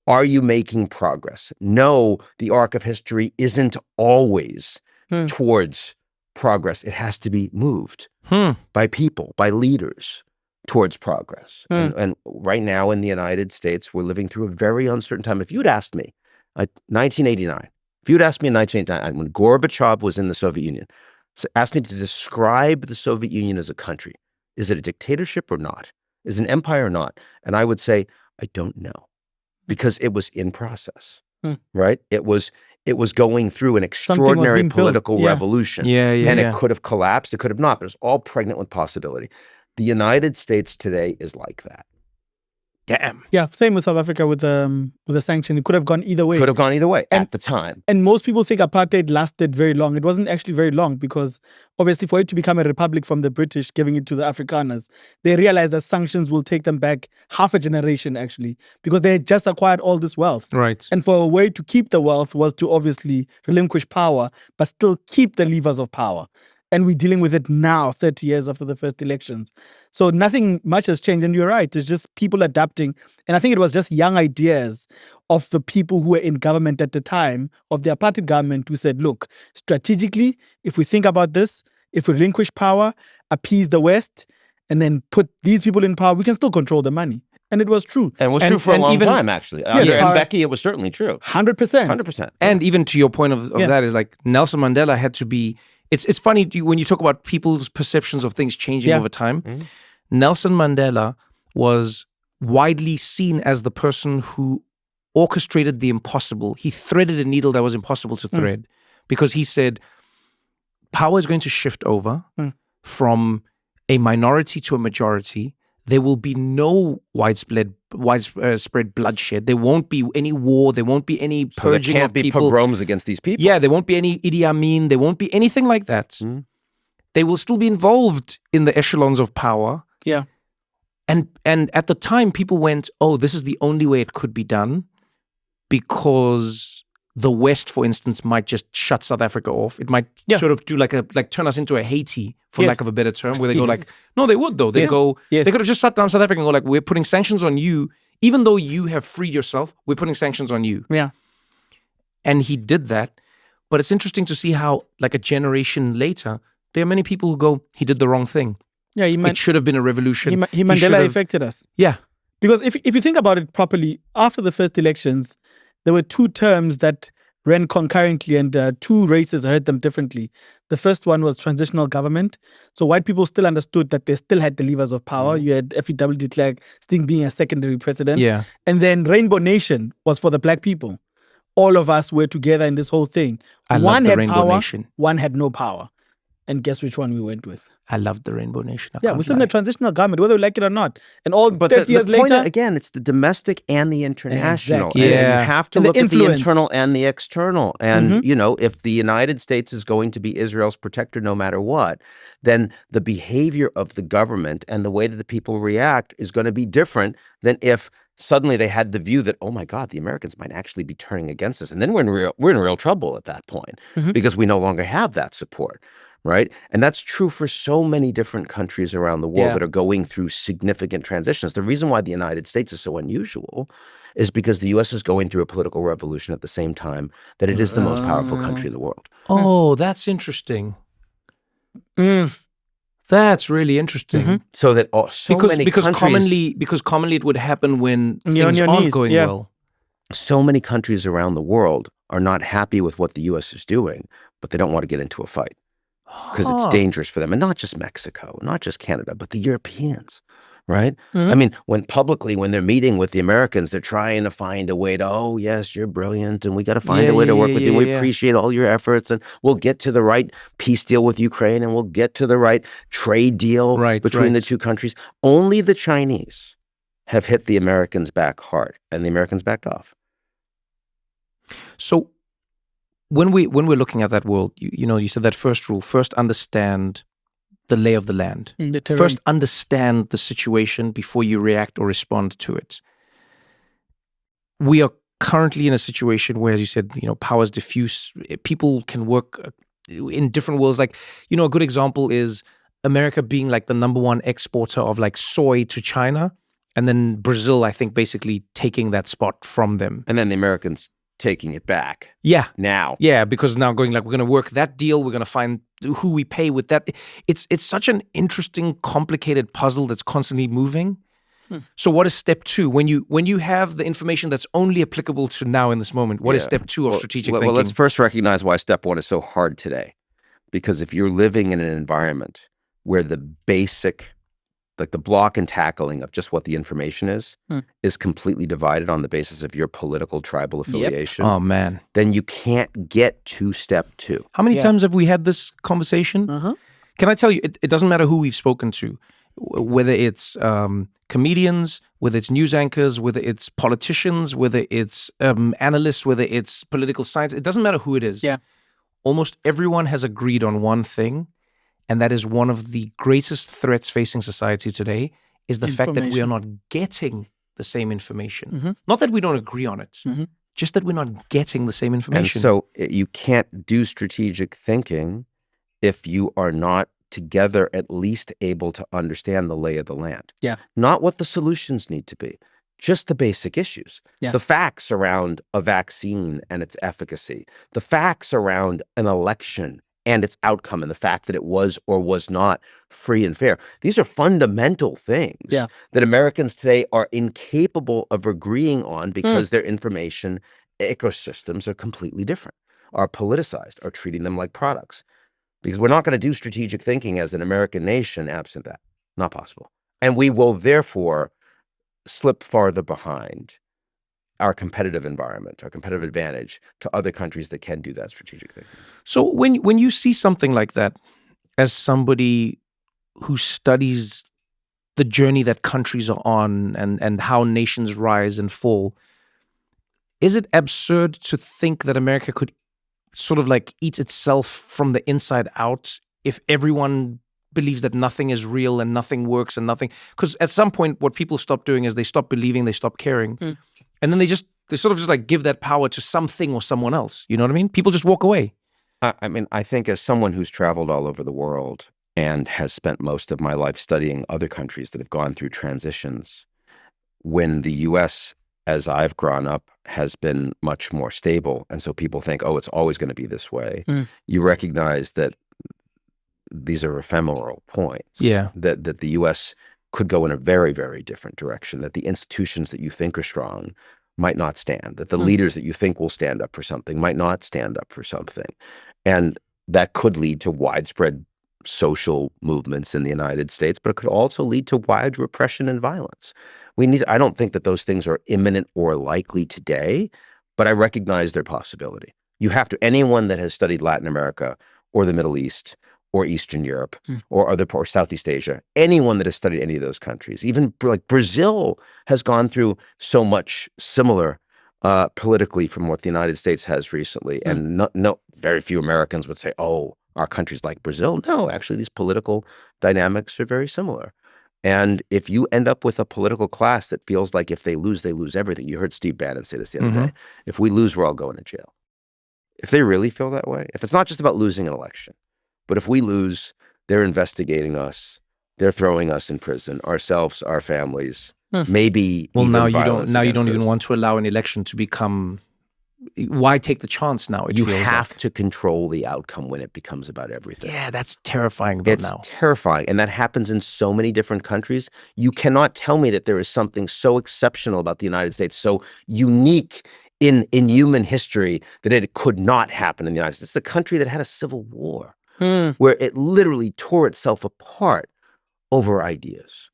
Are you making progress? No, the arc of history isn't always towards progress. It has to be moved by people, by leaders towards progress. And right now in the United States, we're living through a very uncertain time. If you'd asked me, 1989, if you'd asked me in 1989, when Gorbachev was in the Soviet Union, asked me to describe the Soviet Union as a country, is it a dictatorship or not? Is it an empire or not? And I would say, I don't know, because it was in process, right? It was going through an extraordinary political revolution. And it could have collapsed, it could have not, but it's all pregnant with possibility. The United States today is like that. Damn. Yeah, same with South Africa with the sanction. It could have gone either way. Could have gone either way at the time. And most people think apartheid lasted very long. It wasn't actually very long, because obviously for it to become a republic from the British, giving it to the Afrikaners, they realized that sanctions will take them back half a generation, actually, because they had just acquired all this wealth. Right. And for a way to keep the wealth was to obviously relinquish power, but still keep the levers of power. And we're dealing with it now, 30 years after the first elections. So nothing much has changed. And you're right, it's just people adapting. And I think it was just young ideas of the people who were in government at the time, of the apartheid government, who said, look, strategically, if we think about this, if we relinquish power, appease the West, and then put these people in power, we can still control the money. And it was true. And it was true for a long time, actually. Under Mbeki, it was certainly true. 100%. 100%. And even to your point of that is like Nelson Mandela had to be... It's funny when you talk about people's perceptions of things changing over time. Nelson Mandela was widely seen as the person who orchestrated the impossible. He threaded a needle that was impossible to thread, because he said, power is going to shift over from a minority to a majority. There will be no widespread bloodshed. There won't be any war. There won't be any purging there of can't be people. pogroms against these people. Yeah, there won't be any Idi Amin. There won't be anything like that. They will still be involved in the echelons of power. Yeah. And at the time, people went, oh, this is the only way it could be done, because the West, for instance, might just shut South Africa off. It might sort of do like turn us into a Haiti, for lack of a better term, where they go like, no, they would though. They they could have just shut down South Africa and go like, we're putting sanctions on you, even though you have freed yourself, we're putting sanctions on you. Yeah. And he did that. But it's interesting to see how, like a generation later, there are many people who go, he did the wrong thing. Yeah, it should have been a revolution. He Mandela affected us. Yeah. Because if you think about it properly, after the first elections, there were two terms that ran concurrently, and two races heard them differently. The first one was transitional government. So white people still understood that they still had the levers of power. You had FEW de Klerk still being a secondary president. Yeah. And then Rainbow Nation was for the black people. All of us were together in this whole thing. One had Rainbow power, Nation. One had no power. And guess which one we went with? I loved the Rainbow Nation. We're still in a transitional government, whether we like it or not. And all but 30 years later... again, it's the domestic and the international. Exactly. And Yeah. you have to And the look at the influence. internal and the external. And, you know, if the United States is going to be Israel's protector no matter what, then the behavior of the government and the way that the people react is going to be different than if suddenly they had the view that, oh my God, the Americans might actually be turning against us. And then we're in real trouble at that point, because we no longer have that support. Right. And that's true for so many different countries around the world that are going through significant transitions. The reason why the United States is so unusual is because the U.S. is going through a political revolution at the same time that it is the most powerful country in the world. Oh, that's interesting. That's really interesting. So that Because commonly it would happen when things aren't going well. So many countries around the world are not happy with what the U.S. is doing, but they don't want to get into a fight. Because it's dangerous for them. And not just Mexico, not just Canada, but the Europeans, right? I mean, when they're meeting with the Americans, they're trying to find a way to, oh, yes, you're brilliant, and we got to find a way to work with you. We appreciate all your efforts, and we'll get to the right peace deal with Ukraine, and we'll get to the right trade deal between the two countries. Only the Chinese have hit the Americans back hard, and the Americans backed off. So when we're looking at that world, you said that first rule: first understand the lay of the land. First understand the situation before you react or respond to it. We are currently in a situation where, as you said, powers diffuse. People can work in different worlds. Like, a good example is America being like the number one exporter of like soy to China, and then Brazil, I think, basically taking that spot from them. And then the Americans taking it back. Yeah. Now. Yeah, because now going like, we're going to work that deal. We're going to find who we pay with that. It's such an interesting, complicated puzzle that's constantly moving. So what is step two? When you have the information that's only applicable to now in this moment, what is step two of strategic thinking? Well, let's first recognize why step one is so hard today. Because if you're living in an environment where the basic, like the block and tackling of just what the information is completely divided on the basis of your political tribal affiliation. Oh, man. Then you can't get to step two. How many times have we had this conversation? Can I tell you, it doesn't matter who we've spoken to, whether it's comedians, whether it's news anchors, whether it's politicians, whether it's analysts, whether it's political science. It doesn't matter who it is. Yeah. Almost everyone has agreed on one thing. And that is one of the greatest threats facing society today is the fact that we are not getting the same information. Not that we don't agree on it, just that we're not getting the same information. And so you can't do strategic thinking if you are not together at least able to understand the lay of the land. Yeah. Not what the solutions need to be, just the basic issues. Yeah. The facts around a vaccine and its efficacy, the facts around an election and its outcome, and the fact that it was or was not free and fair. These are fundamental things that Americans today are incapable of agreeing on because their information ecosystems are completely different, are politicized, are treating them like products. Because we're not going to do strategic thinking as an American nation absent that. Not possible. And we will therefore slip farther behind our competitive environment, our competitive advantage to other countries that can do that strategic thinking. So when you see something like that, as somebody who studies the journey that countries are on and how nations rise and fall, is it absurd to think that America could sort of like eat itself from the inside out if everyone believes that nothing is real and nothing works and nothing? Because at some point, what people stop doing is they stop believing, they stop caring. And then they sort of just like give that power to something or someone else. You know what I mean? People just walk away. I mean, I think as someone who's traveled all over the world and has spent most of my life studying other countries that have gone through transitions, when the U.S., as I've grown up, has been much more stable, and so people think, oh, it's always going to be this way, you recognize that these are ephemeral points. Yeah. That the U.S. could go in a very, very different direction, that the institutions that you think are strong might not stand, that the leaders that you think will stand up for something might not stand up for something. And that could lead to widespread social movements in the United States, but it could also lead to wide repression and violence. I don't think that those things are imminent or likely today, but I recognize their possibility. Anyone that has studied Latin America or the Middle East or Eastern Europe or Southeast Asia, anyone that has studied any of those countries, even like Brazil has gone through so much similar politically from what the United States has recently. And very few Americans would say, oh, our country's like Brazil. No, actually, these political dynamics are very similar. And if you end up with a political class that feels like if they lose everything. You heard Steve Bannon say this the other day. If we lose, we're all going to jail. If they really feel that way, if it's not just about losing an election, but if we lose, they're investigating us, they're throwing us in prison, ourselves, our families, maybe. Well, even now you don't us. even want to allow an election to become. Why take the chance now? You have to control the outcome when it becomes about everything. Yeah, that's terrifying. It's terrifying. And that happens in so many different countries. You cannot tell me that there is something so exceptional about the United States, so unique in human history, that it could not happen in the United States. It's a country that had a civil war where it literally tore itself apart over ideas.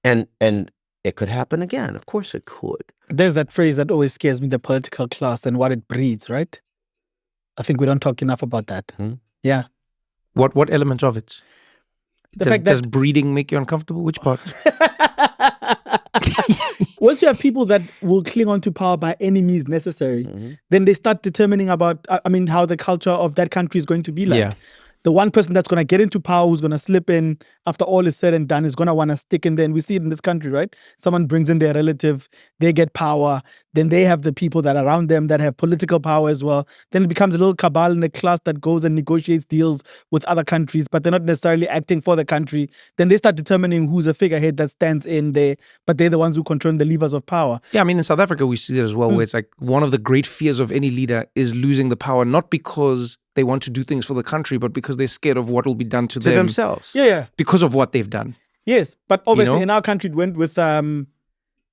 And it could happen again. Of course it could. There's that phrase that always scares me, the political class and what it breeds, right? I think we don't talk enough about that. Yeah. What element of it? Does breeding make you uncomfortable? Which part? Once you have people that will cling on to power by any means necessary, then they start determining about, how the culture of that country is going to be like. Yeah. The one person that's going to get into power, who's going to slip in after all is said and done, is going to want to stick in there. And we see it in this country, right? Someone brings in their relative, they get power, then they have the people that are around them that have political power as well. Then it becomes a little cabal and a class that goes and negotiates deals with other countries, but they're not necessarily acting for the country. Then they start determining who's a figurehead that stands in there, but they're the ones who control the levers of power. Yeah, in South Africa, we see that as well, where it's like one of the great fears of any leader is losing the power, not because they want to do things for the country, but because they're scared of what will be done to them themselves. Yeah. Because of what they've done. Yes, but obviously in our country it went with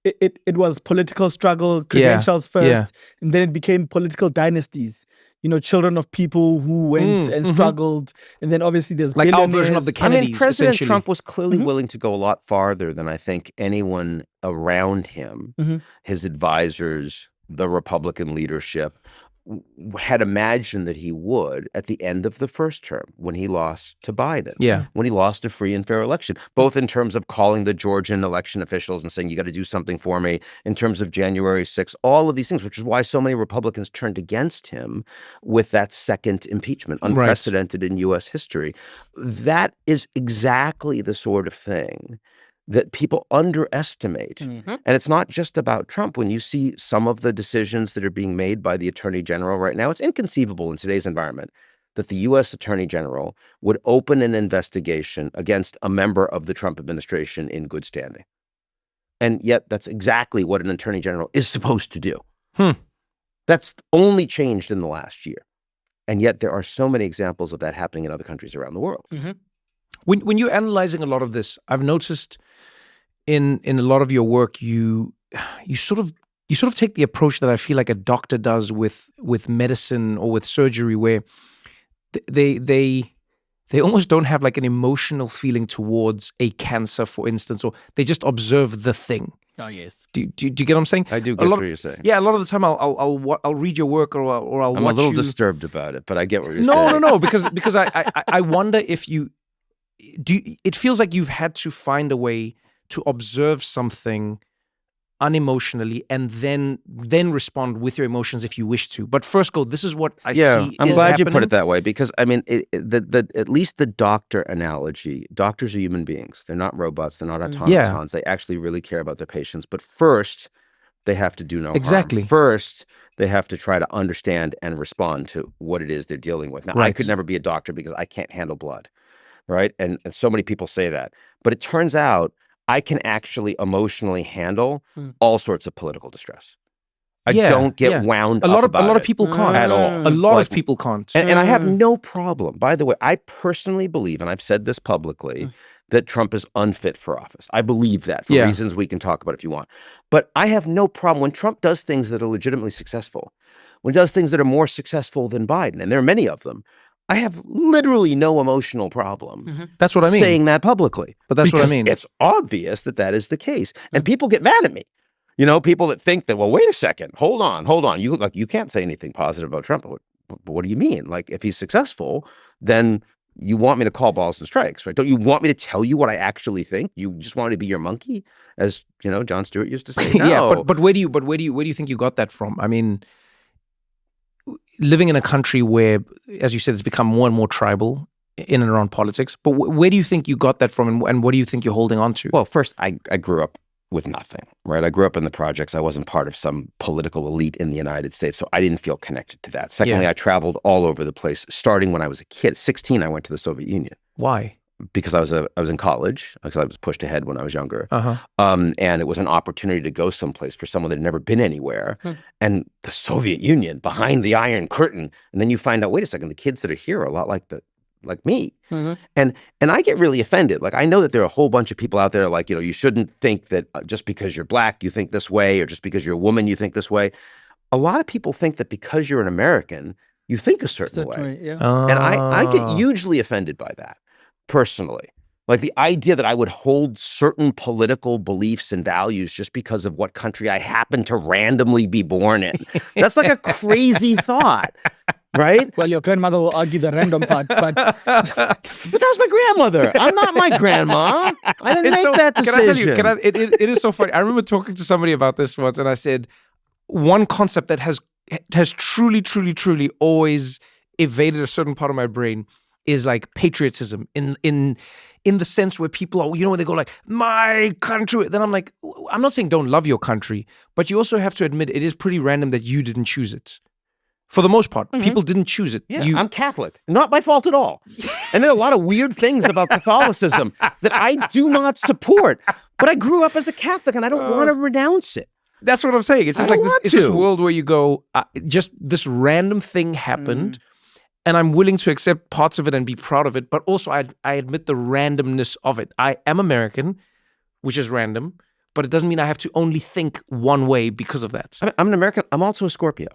it was political struggle, credentials first, and then it became political dynasties. Children of people who went and struggled, and then obviously there's like our version of the Kennedys. President Trump was clearly willing to go a lot farther than I think anyone around him, his advisors, the Republican leadership, had imagined that he would at the end of the first term when he lost to Biden. Yeah. When he lost a free and fair election, both in terms of calling the Georgian election officials and saying, you got to do something for me, in terms of January 6th, all of these things, which is why so many Republicans turned against him with that second impeachment, unprecedented in U.S. history. That is exactly the sort of thing that people underestimate. And it's not just about Trump. When you see some of the decisions that are being made by the Attorney General right now, it's inconceivable in today's environment that the U.S. Attorney General would open an investigation against a member of the Trump administration in good standing. And yet that's exactly what an Attorney General is supposed to do. That's only changed in the last year. And yet there are so many examples of that happening in other countries around the world. When you're analyzing a lot of this, I've noticed in a lot of your work, you sort of take the approach that I feel like a doctor does with medicine or with surgery, where they almost don't have like an emotional feeling towards a cancer, for instance, or they just observe the thing. Oh yes. Do you get what I'm saying? I do get what you're saying. Yeah, a lot of the time I'll read your work or I'll watch. I'm a little disturbed about it, but I get what you're saying. No, because I wonder if you do. It feels like you've had to find a way to observe something unemotionally and then respond with your emotions if you wish to. But first, this is what I see. I'm is glad happening. you put it that way, because I mean, at least the doctor analogy. Doctors are human beings; they're not robots. They're not automatons. They actually really care about their patients. But first, they have to do no harm. First, they have to try to understand and respond to what it is they're dealing with. Now, I could never be a doctor because I can't handle blood, right? And so many people say that, but it turns out I can actually emotionally handle all sorts of political distress. I don't get wound up about it. A lot of people can't. At all. A lot of people can't. And I have no problem. By the way, I personally believe, and I've said this publicly, that Trump is unfit for office. I believe that for reasons we can talk about if you want. But I have no problem when Trump does things that are legitimately successful, when he does things that are more successful than Biden, and there are many of them. I have literally no emotional problem. That's what I mean. Saying that publicly. But that's what I mean. It's obvious that that is the case. And people get mad at me. You know, people that think that, well, wait a second, hold on. You can't say anything positive about Trump. What do you mean? Like, if he's successful, then you want me to call balls and strikes, right? Don't you want me to tell you what I actually think? You just want me to be your monkey, as Jon Stewart used to say. No. Yeah, but where do you think you got that from? I mean, living in a country where, as you said, it's become more and more tribal in and around politics. But where do you think you got that from, and what do you think you're holding on to? Well, first, I grew up with nothing, right? I grew up in the projects. I wasn't part of some political elite in the United States, so I didn't feel connected to that. Secondly, I traveled all over the place, starting when I was a kid. 16, I went to the Soviet Union. Why? Because I was in college, because I was pushed ahead when I was younger. And it was an opportunity to go someplace for someone that had never been anywhere. And the Soviet Union, behind the Iron Curtain. And then you find out, wait a second, the kids that are here are a lot like me. And I get really offended. Like, I know that there are a whole bunch of people out there like, you shouldn't think that just because you're black, you think this way, or just because you're a woman, you think this way. A lot of people think that because you're an American, you think a certain way. And I get hugely offended by that. Personally, Like the idea that I would hold certain political beliefs and values just because of what country I happen to randomly be born in. That's like a crazy thought, right? Well, your grandmother will argue the random part, but that was my grandmother. I'm not my grandma. I didn't make that decision. Can I tell you, it is so funny. I remember talking to somebody about this once, and I said, one concept that has truly always evaded a certain part of my brain is like patriotism in the sense where people are, when they go like, my country, then I'm like, I'm not saying don't love your country, but you also have to admit it is pretty random that you didn't choose it. For the most part, people didn't choose it. Yeah, I'm Catholic. Not my fault at all. And there are a lot of weird things about Catholicism that I do not support. But I grew up as a Catholic and I don't want to renounce it. That's what I'm saying. It's just like this, it's this world where you go, just this random thing happened, and I'm willing to accept parts of it and be proud of it, but also I admit the randomness of it. I am American, which is random, but it doesn't mean I have to only think one way because of that. I'm an American. I'm also a Scorpio.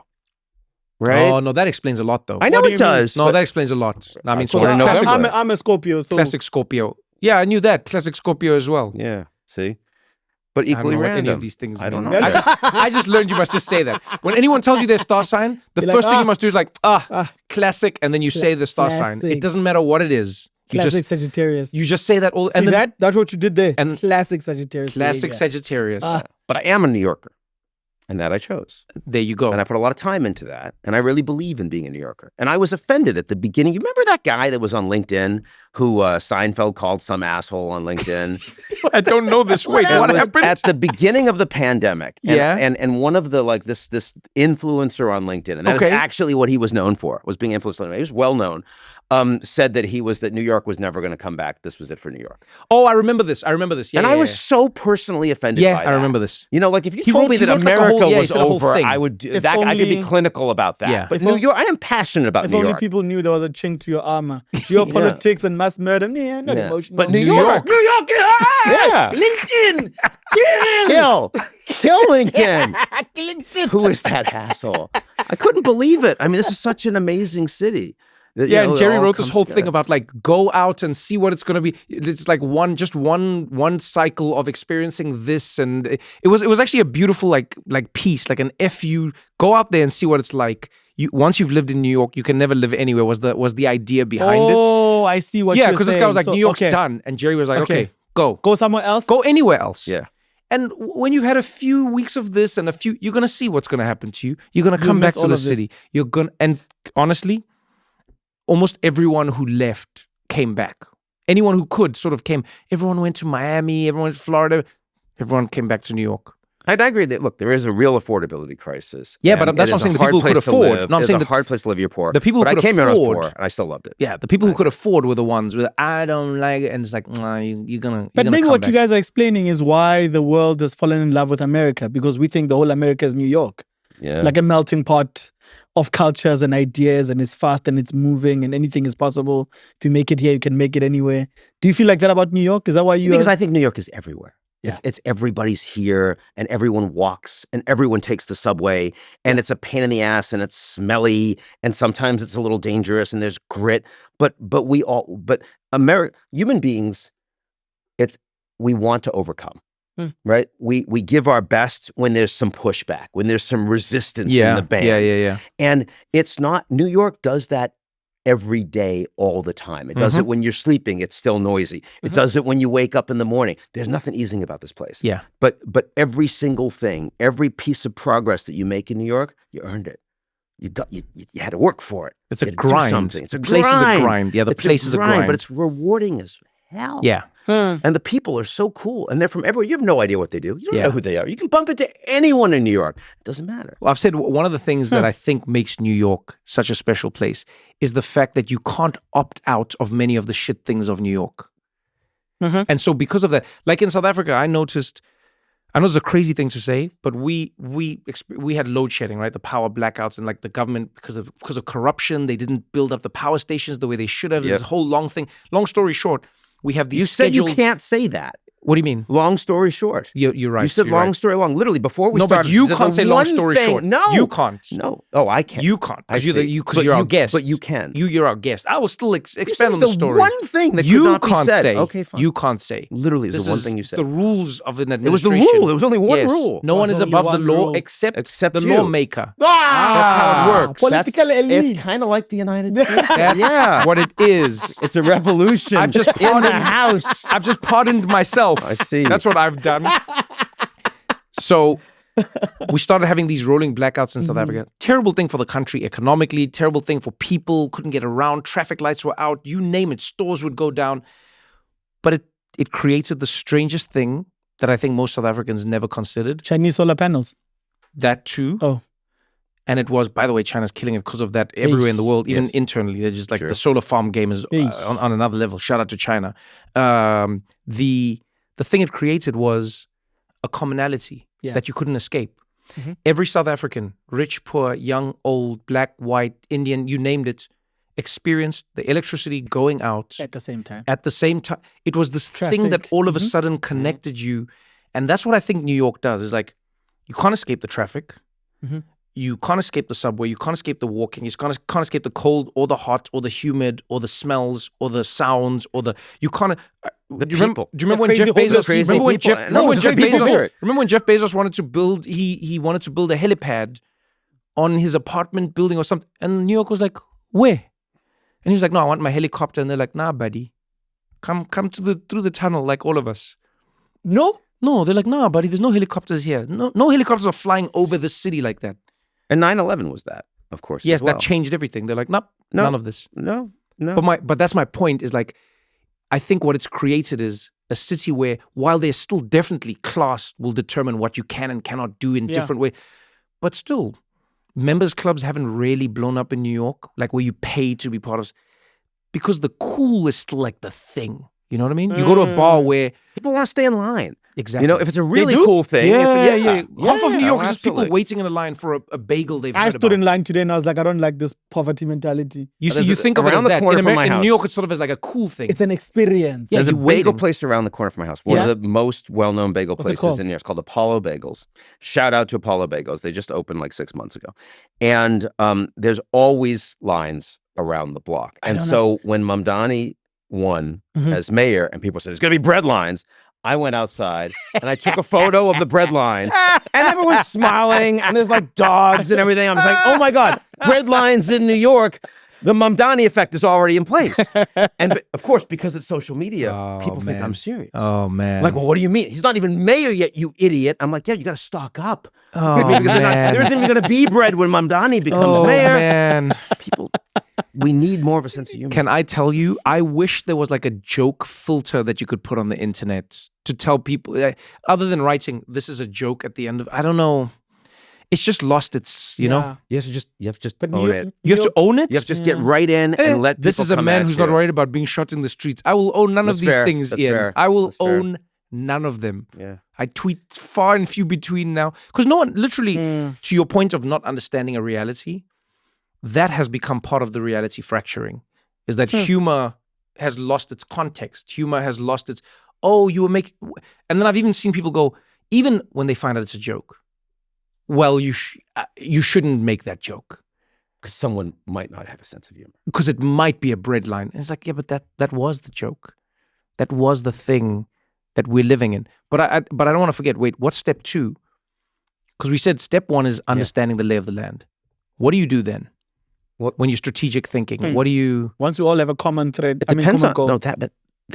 Right? Oh, no, that explains a lot, though. I know it does. No, that explains a lot. I mean, I'm a Scorpio. So. Classic Scorpio. Yeah, I knew that. Classic Scorpio as well. Yeah, see? But equally random. What any of these things I don't know. I just learned you must just say that. When anyone tells you their star sign, the first thing you must do is like, classic, and then you say the star sign. It doesn't matter what it is. Classic Sagittarius. You just say that all. And that's what you did there. And classic Sagittarius. Classic Sagittarius. But I am a New Yorker. And that I chose. There you go. And I put a lot of time into that. And I really believe in being a New Yorker. And I was offended at the beginning. You remember that guy that was on LinkedIn who Seinfeld called some asshole on LinkedIn? I don't know this. Wait, what happened? At the beginning of the pandemic. And, and one of the, like, this influencer on LinkedIn, and that is actually what he was known for, was being influenced. He was well known. Said that that New York was never going to come back. This was it for New York. Oh, I remember this. Yeah, and I was so personally offended by that. I remember this. Like if you told me that America was over, I would I could be clinical about that. Yeah. But New York, I am passionate about New York. If only people knew there was a chink to your armor. Geopolitics and mass murder. Yeah, not emotional. But New York. Yeah. LinkedIn. Kill LinkedIn. Who is that asshole? I couldn't believe it. I mean, this is such an amazing city. And Jerry wrote this whole thing about like go out and see what it's going to be. It's like one cycle of experiencing this, and it was actually a beautiful like piece, like an FU. Go out there and see what it's like. Once you've lived in New York, you can never live anywhere. Was the idea behind it? Oh, I see what you're saying. Yeah, because this guy was like, New York's done, and Jerry was like, okay, go somewhere else, go anywhere else. Yeah. And when you've had a few weeks of this and you're gonna see what's gonna happen to you. You're gonna come back to the city. And honestly, almost everyone who left came back. Anyone who could sort of came. Everyone went to Miami. Everyone went to Florida. Everyone came back to New York. I agree that, look, there is a real affordability crisis. Yeah, but that's not saying the people who could afford. No, I'm saying it's a hard place to live. You're poor. The people who could afford. I came here when I was poor, and I still loved it. Yeah, the people who could afford were the ones with I don't like it, and it's like, nah, you're gonna. But maybe what back. you guys are explaining is why the world has fallen in love with America, because we think the whole America is New York. Yeah, like a melting pot of cultures and ideas, and it's fast and it's moving, and anything is possible. If you make it here, you can make it anywhere. Do you feel like that about New York? Is that why you? Because I think New York is everywhere. Yeah. It's everybody's here, and everyone walks, and everyone takes the subway, and it's a pain in the ass, and it's smelly, and sometimes it's a little dangerous, and there's grit. But human beings, we want to overcome. Right? We give our best when there's some pushback, when there's some resistance in the band. Yeah. And it's not, New York does that every day, all the time. It does it when you're sleeping, it's still noisy. It does it when you wake up in the morning. There's nothing easing about this place. Yeah. But every single thing, every piece of progress that you make in New York, you earned it. You had to work for it. It's a grind. It's a place grind. Is a grind. Yeah, the place is a grind. But it's rewarding as hell. Yeah. And the people are so cool, and they're from everywhere. You have no idea what they do. You don't know who they are. You can bump into anyone in New York. It doesn't matter. Well, I've said one of the things that I think makes New York such a special place is the fact that you can't opt out of many of the shit things of New York. And so because of that, like in South Africa, I noticed it's a crazy thing to say, but we had load shedding, right? The power blackouts, and like the government, because of corruption, they didn't build up the power stations the way they should have. There's a whole long thing. Long story short, we have these said you can't say that. What do you mean? Long story short. You're right. You said long story long. Literally, before we no, started. but you there's can't say long story thing. short. No. You can't. No. Oh, I can. You can't. I Because you're our guest. But you can. You're our guest. I will still expand on the story. One thing that you could not can't be said. say. Okay, fine. You can't say. Literally, it was the one thing you said. The rules of an It was the administration. rule. There was only one rule. No one is only above the one law rule. except the you. lawmaker. That's how it works. Political elite. It's kind of like the United States. That's what it is. It's a revolution. I've just in the pardoned- house. I've just pardoned myself. I see. That's what I've done. So we started having these rolling blackouts in South Africa. Terrible thing for the country economically, terrible thing for people, couldn't get around, traffic lights were out, you name it, stores would go down. But it created the strangest thing that I think most South Africans never considered. Chinese solar panels. That too. Oh. And it was, by the way, China's killing it because of that everywhere in the world, even internally. They're just like the solar farm game is on another level. Shout out to China. The thing it created was a commonality that you couldn't escape. Every South African, rich, poor, young, old, black, white, Indian, you named it, experienced the electricity going out At the same time. At the same time. It was this thing that all of a sudden connected you. And that's what I think New York does, is like, you can't escape the traffic. You can't escape the subway. You can't escape the walking. You can't escape the cold or the hot or the humid or the smells or the sounds or the. You can't. Do you remember when Jeff Bezos? Remember when Jeff Bezos wanted to build? He wanted to build a helipad on his apartment building or something, and New York was like, where? And he was like, no, I want my helicopter. And they're like, nah, buddy, come through the tunnel like all of us. No, they're like, nah, buddy, there's no helicopters here. No helicopters are flying over the city like that. And 9/11 was that, of course. Yes, as well. that changed everything. They're like, nope, none of this. No. But that's my point, is like, I think what it's created is a city where, while there's still definitely class will determine what you can and cannot do in different ways, but still, members clubs haven't really blown up in New York, like where you pay to be part of, because the cool is still like the thing. You know what I mean? You go to a bar where people want to stay in line. Exactly. You know, if it's a really cool thing. Half of New York is just people waiting in a line for a bagel they've I heard stood in about. line today and I was like, I don't like this poverty mentality. You see, you think of it as that. In New York, it's sort of as like a cool thing. It's an experience. There's a bagel place around the corner from my house. One of the most well-known bagel What's it places called? in here. It's called Apollo Bagels. Shout out to Apollo Bagels. They just opened like 6 months ago. And there's always lines around the block. And so when Mamdani won as mayor and people said, there's going to be bread lines, I went outside and I took a photo of the bread line and everyone's smiling and there's like dogs and everything. I was like, oh my God, bread lines in New York. The Mamdani effect is already in place. And of course, because it's social media, people think I'm serious. Oh, man. Like, well, what do you mean? He's not even mayor yet, you idiot. I'm like, yeah, you got to stock up. Oh, Because man. there isn't even going to be bread when Mamdani becomes mayor. Man. People, we need more of a sense of humor. Can I tell you, I wish there was like a joke filter that you could put on the internet to tell people, other than writing, this is a joke at the end of, I don't know. It's just lost its, you know? You have to just But own it. You have to own it? You have to just get right in and let people This is a come man at who's you. not worried about being shot in the streets. I will own none of these things, That's Ian. fair. I will That's fair. own none of them. Yeah. I tweet far and few between now. Because no one, literally, to your point of not understanding a reality, that has become part of the reality fracturing, is that humor has lost its context. Humor has lost its, you were making, and then I've even seen people go, even when they find out it's a joke, well, you shouldn't make that joke. Because someone might not have a sense of humor. Because it might be a bread line. And it's like, yeah, but that was the joke. That was the thing that we're living in. But I don't want to forget, wait, what's step 2? Because we said step 1 is understanding the lay of the land. What do you do then? When you're strategic thinking, what do you... Once we all have a common thread. It depends on but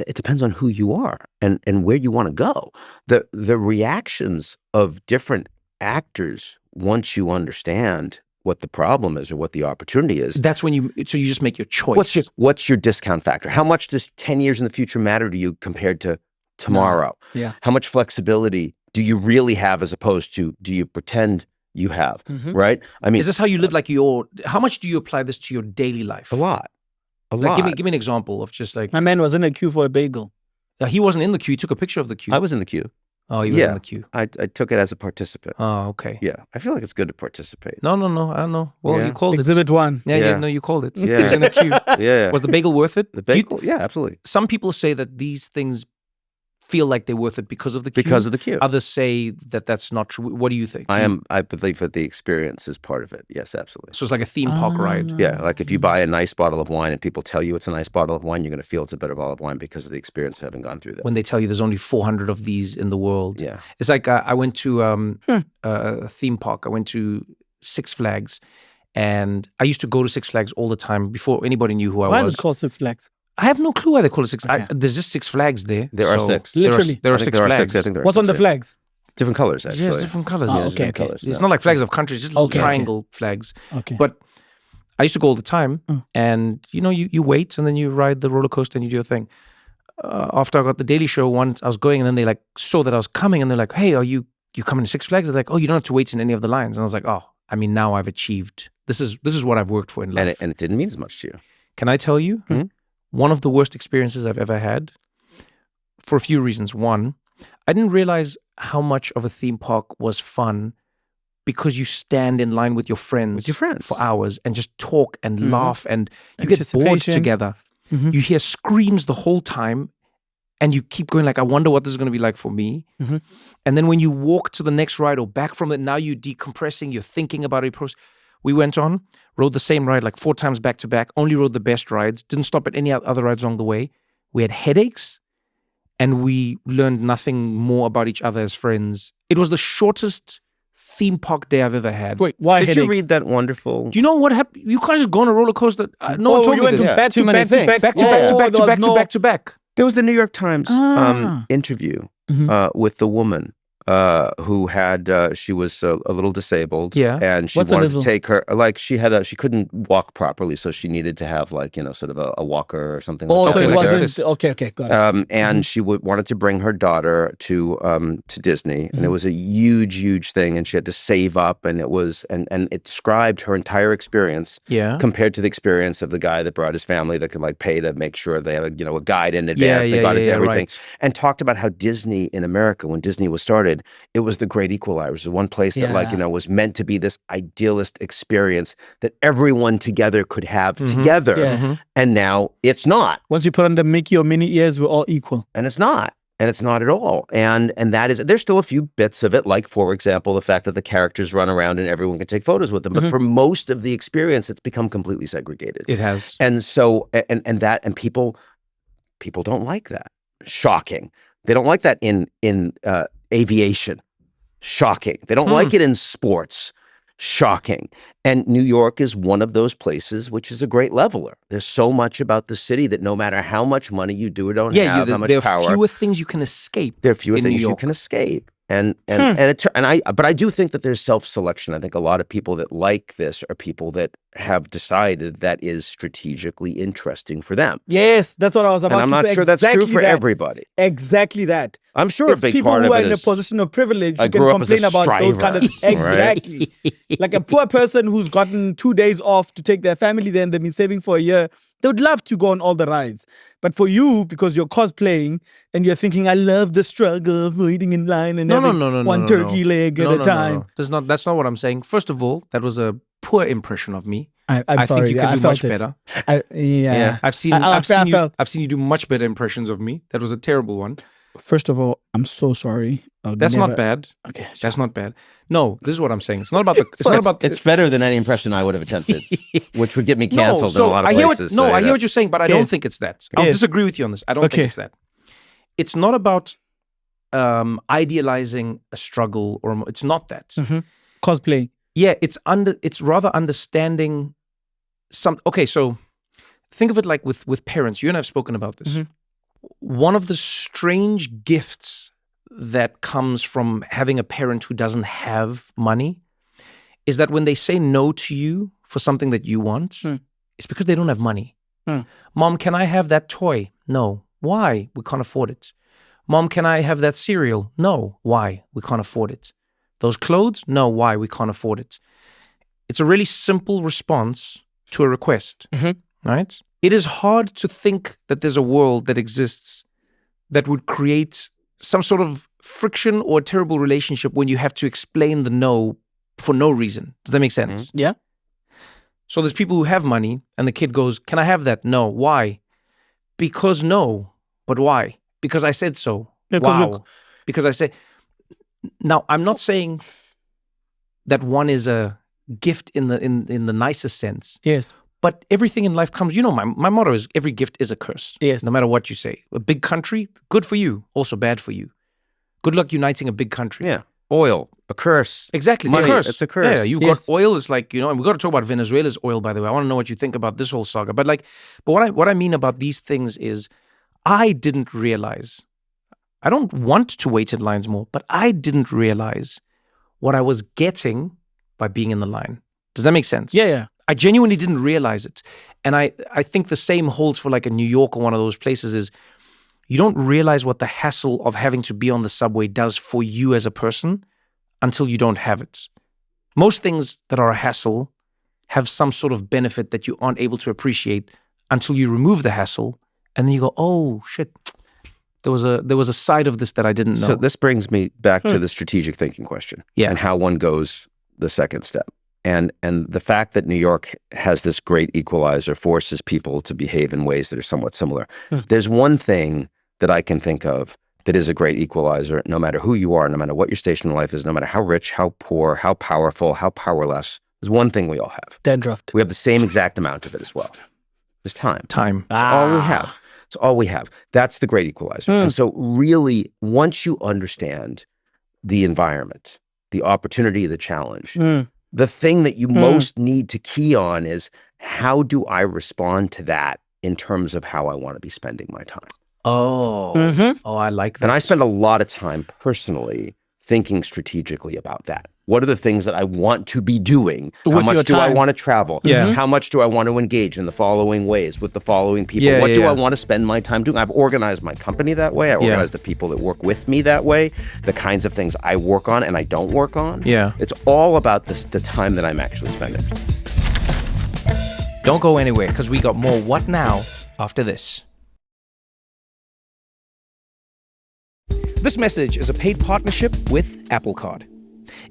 it depends on who you are and where you want to go. The reactions of different actors, once you understand what the problem is or what the opportunity is, that's when you just make your choice. What's your discount factor? How much does 10 years in the future matter to you compared to tomorrow? No. Yeah. How much flexibility do you really have as opposed to do you pretend you have? Right? I mean, is this how you live? Like how much do you apply this to your daily life? a lot. Give me an example of just like My man was in a queue for a bagel. he wasn't in the queue. He took a picture of the queue. I was in the queue. Oh, he was in the queue. I took it as a participant. Oh, okay. Yeah. I feel like it's good to participate. No. I don't know. Well, Yeah. you called Exhibit 1. it. Yeah, Yeah. no, you called it. Yeah. He was in a queue. Yeah. Was the bagel worth it? The bagel? Yeah, absolutely. Some people say that these things feel like they're worth it because of the queue. Because of the queue. Others say that that's not true. What do you think? I believe that the experience is part of it. Yes, absolutely. So it's like a theme park ride. Yeah, like if you buy a nice bottle of wine and people tell you it's a nice bottle of wine, you're going to feel it's a better bottle of wine because of the experience of having gone through that. When they tell you there's only 400 of these in the world. Yeah. It's like I went to a theme park. I went to Six Flags, and I used to go to Six Flags all the time before anybody knew who I was. Why is it called Six Flags? I have no clue why they call it Six. Okay. There's just Six Flags there. There are six. Literally. There are I think six there are flags. six. I think there are What's on six, the flags? Different colors, actually. Yes, different colors. Oh, Yeah. okay, Different colors, It's yeah. not like flags of countries, just little Okay, triangle flags. Okay. But I used to go all the time, and you wait, and then you ride the roller coaster, and you do your thing. After I got the Daily Show, once I was going, and then they like saw that I was coming, and they're like, "Hey, are you coming to Six Flags?" They're like, "Oh, you don't have to wait in any of the lines." And I was like, "Oh, I mean, now I've achieved. This is what I've worked for in life." And it didn't mean as much to you. Can I tell you? One of the worst experiences I've ever had, for a few reasons. One, I didn't realize how much of a theme park was fun because you stand in line with your friends for hours and just talk and laugh, and you get bored Anticipation. together. You hear screams the whole time, and you keep going like, I wonder what this is going to be like for me. And then when you walk to the next ride or back from it, now you're decompressing, you're thinking about it. We went on, rode the same ride like 4 times back to back, only rode the best rides, didn't stop at any other rides along the way. We had headaches, and we learned nothing more about each other as friends. It was the shortest theme park day I've ever had. Wait, why Did headaches? you read that wonderful? Do you know what happened? You can't just go on a roller coaster. No one told you me went this. to back Too to many back to things. back Back to back to back to there was back to no- back to back. There was the New York Times Ah. interview with the woman who had she was a little disabled, Yeah. and she What's a wanted little? to take her like she couldn't walk properly, so she needed to have like sort of a walker or something. Oh, like so that. it like wasn't. assist. Okay, got it. And she wanted to bring her daughter to Disney, and it was a huge thing, and she had to save up, and it was and it described her entire experience Yeah. compared to the experience of the guy that brought his family that could like pay to make sure they had a guide in advance. They got into everything, and talked about how Disney in America, when Disney was started, it was the great equalizer, the one place that was meant to be this idealist experience that everyone together could have together, Yeah. and now it's not. Once you put on the Mickey or Minnie ears, we're all equal. And it's not. And it's not at all. And that is, there's still a few bits of it, like, for example, the fact that the characters run around and everyone can take photos with them. But for most of the experience, it's become completely segregated. It has. And so, and people don't like that. Shocking. They don't like that in aviation. Shocking. They don't like it in sports. Shocking. And New York is one of those places which is a great leveler. There's so much about the city that no matter how much money you do or don't have, how much there power, are fewer things you can escape. there are fewer in things New you York. can escape. But I do think that there's self-selection. I think a lot of people that like this are people that have decided that is strategically interesting for them. Yes, that's what I was about And I'm to not say. sure that's true Exactly for that. everybody. Exactly that. I'm sure It's a big people part who of are it in a is position of privilege I who can grew up as a complain about those kind of striver, right? exactly. Like a poor person who's gotten 2 days off to take their family there and they've been saving for a year. They would love to go on all the rides. But for you, because you're cosplaying and you're thinking, I love the struggle of waiting in line and having one turkey leg at a time. No. That's not what I'm saying. First of all, that was a poor impression of me. I'm I sorry. think you I can do felt much it. better. Yeah. I've seen you do much better impressions of me. That was a terrible one. First of all, I'm so sorry. That's not bad. Okay. That's not bad. No, this is what I'm saying. It's not about the. It's not about. It's better than any impression I would have attempted, which would get me canceled in a lot of I places. hear what you're saying, but I don't think it's that. I'll Yes. disagree with you on this. I don't think it's that. It's not about idealizing a struggle, or it's not that. Cosplay. Yeah, it's rather understanding some. Okay, so think of it like with parents. You and I have spoken about this. One of the strange gifts that comes from having a parent who doesn't have money is that when they say no to you for something that you want, it's because they don't have money. Mom, can I have that toy? No. Why? We can't afford it. Mom, can I have that cereal? No. Why? We can't afford it. Those clothes? No. Why? We can't afford it. It's a really simple response to a request, right? It is hard to think that there's a world that exists that would create some sort of friction or a terrible relationship when you have to explain the no for no reason. Does that make sense? Yeah. So there's people who have money and the kid goes, can I have that? No. Why? Because no. But why? Because I said so. Yeah, 'cause Wow. Because I say, now I'm not saying that one is a gift in the nicest sense. Yes. But everything in life comes, my motto is every gift is a curse. Yes. No matter what you say. A big country, good for you, also bad for you. Good luck uniting a big country. Yeah. Oil, a curse. Exactly. It's Money, a curse. it's a curse. Yeah, you've Yes. got oil is like, and we've got to talk about Venezuela's oil, by the way. I want to know what you think about this whole saga. But what I mean about these things is I didn't realize, I don't want to wait in lines more, but I didn't realize what I was getting by being in the line. Does that make sense? Yeah. I genuinely didn't realize it. And I think the same holds for like a New York or one of those places is you don't realize what the hassle of having to be on the subway does for you as a person until you don't have it. Most things that are a hassle have some sort of benefit that you aren't able to appreciate until you remove the hassle. And then you go, oh, shit. There was a side of this that I didn't know. So this brings me back to the strategic thinking question. Yeah. And how one goes the second step. And the fact that New York has this great equalizer forces people to behave in ways that are somewhat similar. There's one thing that I can think of that is a great equalizer, no matter who you are, no matter what your station in life is, no matter how rich, how poor, how powerful, how powerless. There's one thing we all have. Dandruff. We have the same exact amount of it as well. There's time. Time. It's all we have. It's all we have. That's the great equalizer. And so really, once you understand the environment, the opportunity, the challenge, the thing that you most need to key on is how do I respond to that in terms of how I want to be spending my time? Oh, I like that. And I spend a lot of time personally thinking strategically about that. What are the things that I want to be doing? How much do I want to travel? Yeah. How much do I want to engage in the following ways with the following people? Yeah, What do yeah. I want to spend my time doing? I've organized my company that way. I organize the people that work with me that way, the kinds of things I work on and I don't work on. Yeah. It's all about the time that I'm actually spending. Don't go anywhere because we got more What Now after this. This message is a paid partnership with Apple Card.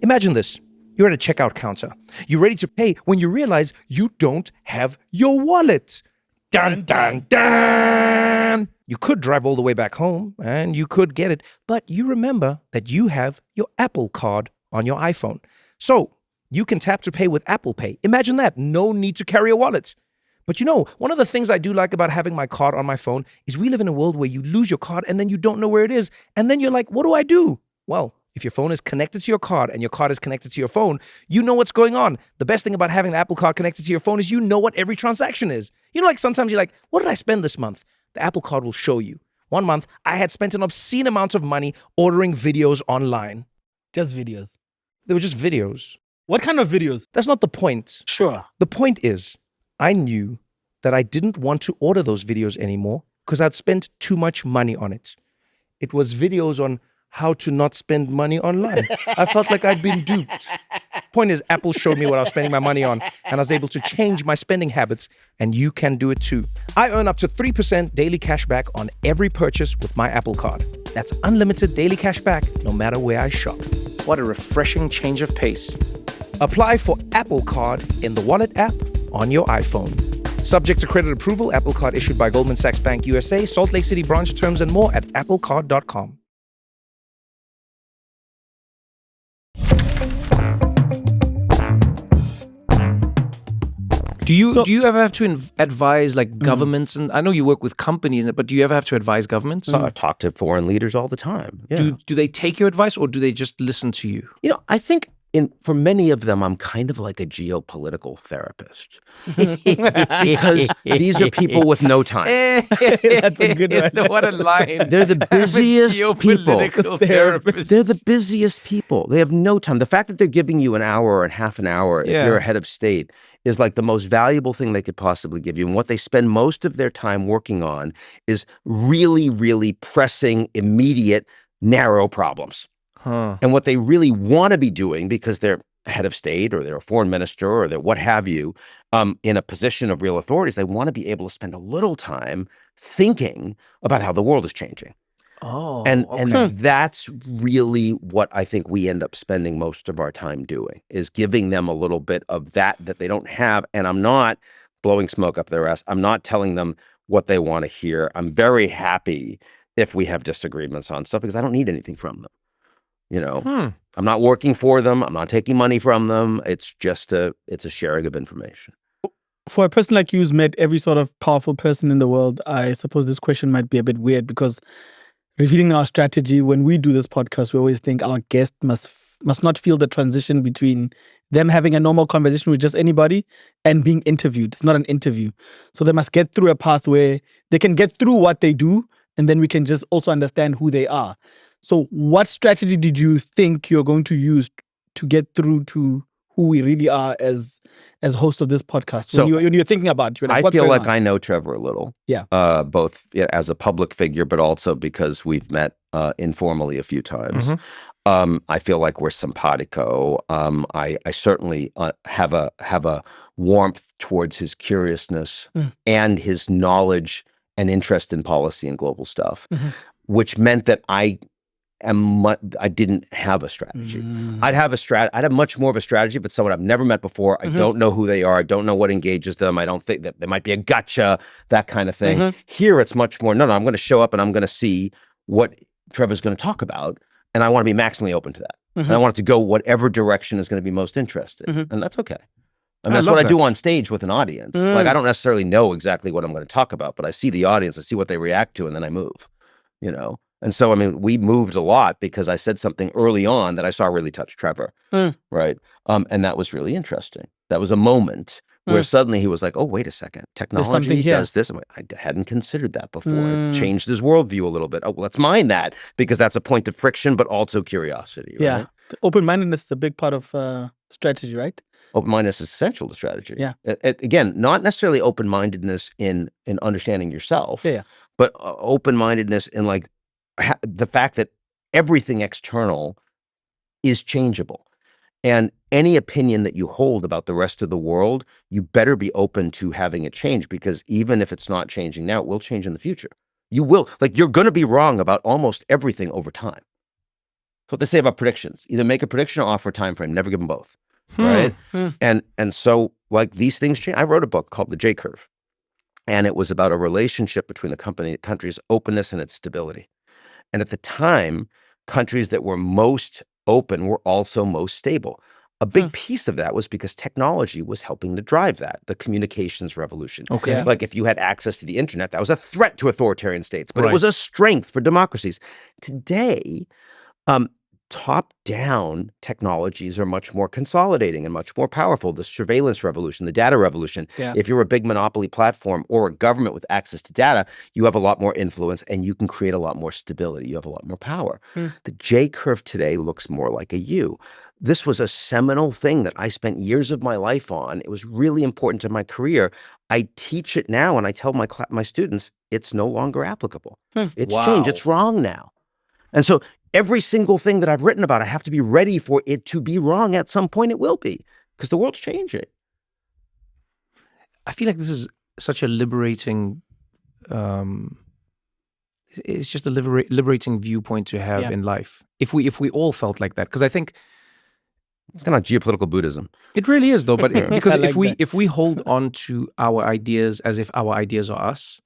Imagine this. You're at a checkout counter. You're ready to pay when you realize you don't have your wallet. Dun, dun, dun! You could drive all the way back home and you could get it, but you remember that you have your Apple Card on your iPhone. So you can tap to pay with Apple Pay. Imagine that. No need to carry a wallet. But one of the things I do like about having my card on my phone is we live in a world where you lose your card and then you don't know where it is. And then you're like, what do I do? Well, if your phone is connected to your card and your card is connected to your phone, you know what's going on. The best thing about having the Apple Card connected to your phone is you know what every transaction is. Like sometimes you're like, what did I spend this month? The Apple Card will show you. One month, I had spent an obscene amount of money ordering videos online. Just videos. They were just videos. What kind of videos? That's not the point. Sure. The point is, I knew that I didn't want to order those videos anymore because I'd spent too much money on it. It was videos on how to not spend money online. I felt like I'd been duped. Point is, Apple showed me what I was spending my money on, and I was able to change my spending habits, and you can do it too. I earn up to 3% daily cash back on every purchase with my Apple Card. That's unlimited daily cash back no matter where I shop. What a refreshing change of pace. Apply for Apple Card in the Wallet app on your iPhone. Subject to credit approval, Apple Card issued by Goldman Sachs Bank USA, Salt Lake City branch. Terms and more at applecard.com. Do you ever have to advise like governments? And I know you work with companies, but do you ever have to advise governments? I talk to foreign leaders all the time. Yeah. Do they take your advice or do they just listen to you? I think for many of them, I'm kind of like a geopolitical therapist because these are people with no time. That's a good one. What a line. They're the busiest people. Geopolitical therapist. They're the busiest people. They have no time. The fact that they're giving you an hour or half an hour if you're a head of state is like the most valuable thing they could possibly give you. And what they spend most of their time working on is really, really pressing, immediate, narrow problems. And what they really want to be doing, because they're head of state or they're a foreign minister or they're what have you, in a position of real authority, they want to be able to spend a little time thinking about how the world is changing. Oh, and okay. that's really what I think we end up spending most of our time doing, is giving them a little bit of that they don't have. And I'm not blowing smoke up their ass. I'm not telling them what they want to hear. I'm very happy if we have disagreements on stuff, because I don't need anything from them. You know, I'm not working for them. I'm not taking money from them. It's just it's a sharing of information. For a person like you who's met every sort of powerful person in the world, I suppose this question might be a bit weird, because revealing our strategy, when we do this podcast, we always think our guest must not feel the transition between them having a normal conversation with just anybody and being interviewed. It's not an interview. So they must get through a path where they can get through what they do, and then we can just also understand who they are. So what strategy did you think you're going to use to get through to who we really are as hosts of this podcast? When you're thinking about, you're like, I feel like I know Trevor a little. Yeah. Both as a public figure, but also because we've met informally a few times. I feel like we're simpatico. I certainly have a warmth towards his curiousness and his knowledge and interest in policy and global stuff, which meant that I didn't have a strategy. I'd have much more of a strategy, but someone I've never met before. I don't know who they are. I don't know what engages them. I don't think that there might be a gotcha, that kind of thing. Here, it's much more, no, I'm going to show up and I'm going to see what Trevor's going to talk about. And I want to be maximally open to that. And I want it to go whatever direction is going to be most interesting. And that's okay. And that's what I do on stage with an audience. Like, I don't necessarily know exactly what I'm going to talk about, but I see the audience, I see what they react to, and then I move, you know? And so, I mean, we moved a lot because I said something early on that I saw really touch Trevor, right? And that was really interesting. That was a moment where suddenly he was like, oh, wait a second, technology does this. I hadn't considered that before. It changed his worldview a little bit. Oh, well, let's mine that, because that's a point of friction, but also curiosity, right? Yeah. Open-mindedness is a big part of strategy, right? Open-mindedness is essential to strategy. Yeah. Again, not necessarily open-mindedness in understanding yourself, but open-mindedness in like the fact that everything external is changeable. And any opinion that you hold about the rest of the world, you better be open to having it change, because even if it's not changing now, it will change in the future. You will. Like, you're going to be wrong about almost everything over time. That's what they say about predictions. Either make a prediction or offer a time frame. Never give them both. Right? And so, like, these things change. I wrote a book called The J Curve, and it was about a relationship between the country's openness and its stability. And at the time, countries that were most open were also most stable. A big piece of that was because technology was helping to drive that, the communications revolution. Okay. Like, if you had access to the internet, that was a threat to authoritarian states, but it was a strength for democracies. Today, top-down technologies are much more consolidating and much more powerful. The surveillance revolution, the data revolution. If you're a big monopoly platform or a government with access to data, you have a lot more influence and you can create a lot more stability. You have a lot more power. The J curve today looks more like a U. This was a seminal thing that I spent years of my life on. It was really important to my career. I teach it now and I tell my students, it's no longer applicable. It's changed. It's wrong now. And so every single thing that I've written about, I have to be ready for it to be wrong. At some point it will be, because the world's changing. I feel like this is such a liberating, it's just a liberating viewpoint to have in life. If we all felt like that, because I think it's kind of geopolitical Buddhism. It really is, though, but because if we hold on to our ideas as if our ideas are us,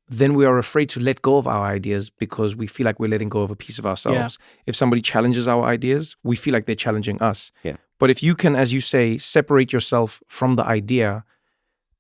then we are afraid to let go of our ideas because we feel like we're letting go of a piece of ourselves. If somebody challenges our ideas, we feel like they're challenging us. But if you can, as you say, separate yourself from the idea,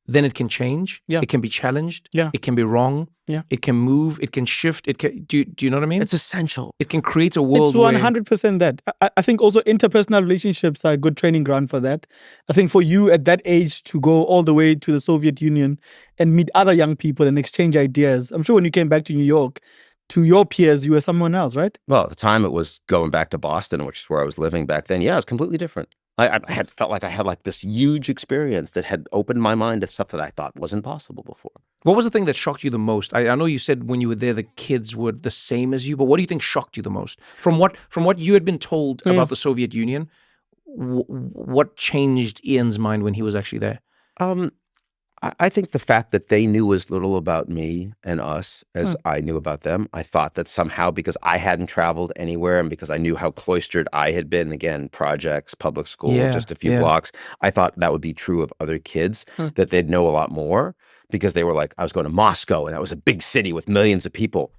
then it can change. It can be challenged. It can be wrong. It can move. It can shift. It can. Do you know what I mean? It's essential. It can create a world. It's 100% that. I think also interpersonal relationships are a good training ground for that. I think for you at that age to go all the way to the Soviet Union and meet other young people and exchange ideas. I'm sure when you came back to New York, to your peers, you were someone else, right? Well, at the time it was going back to Boston, which is where I was living back then. Yeah, it's completely different. I had felt like I had like this huge experience that had opened my mind to stuff that I thought wasn't possible before. What was the thing that shocked you the most? I know you said when you were there, the kids were the same as you, but what do you think shocked you the most? From what you had been told about the Soviet Union, what changed Ian's mind when he was actually there? I think the fact that they knew as little about me and us as I knew about them. I thought that somehow because I hadn't traveled anywhere and because I knew how cloistered I had been, again, projects, public school, just a few blocks, I thought that would be true of other kids, that they'd know a lot more because they were like, I was going to Moscow and that was a big city with millions of people.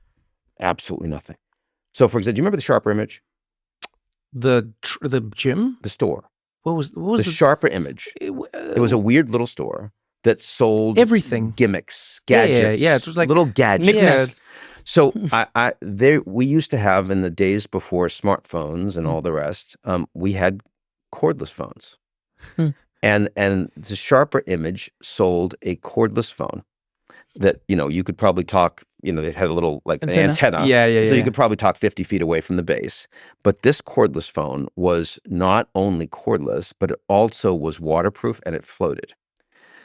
Absolutely nothing. So, for example, do you remember the Sharper Image? The gym? The store. What was The Sharper Image. It was a weird little store that sold everything, gimmicks, gadgets. Yeah. It was like little gadgets. knickknacks. So we used to have, in the days before smartphones and all the rest, we had cordless phones. And the Sharper Image sold a cordless phone that, you could probably talk, it had a little like antenna. Yeah. So you could probably talk 50 feet away from the base. But this cordless phone was not only cordless, but it also was waterproof and it floated.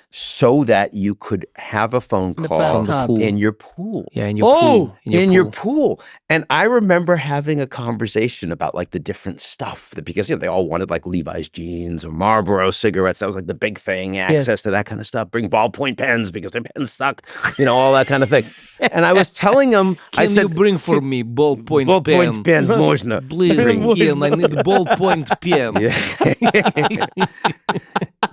So that you could have a phone call in your pool. Yeah, in your pool. Your pool. And I remember having a conversation about like the different stuff because they all wanted like Levi's jeans or Marlboro cigarettes. That was like the big thing, access to that kind of stuff. Bring ballpoint pens because their pens suck, all that kind of thing. And I was telling him, I said, you bring for me ballpoint pen, можно. Please, Ian, I need ballpoint pen.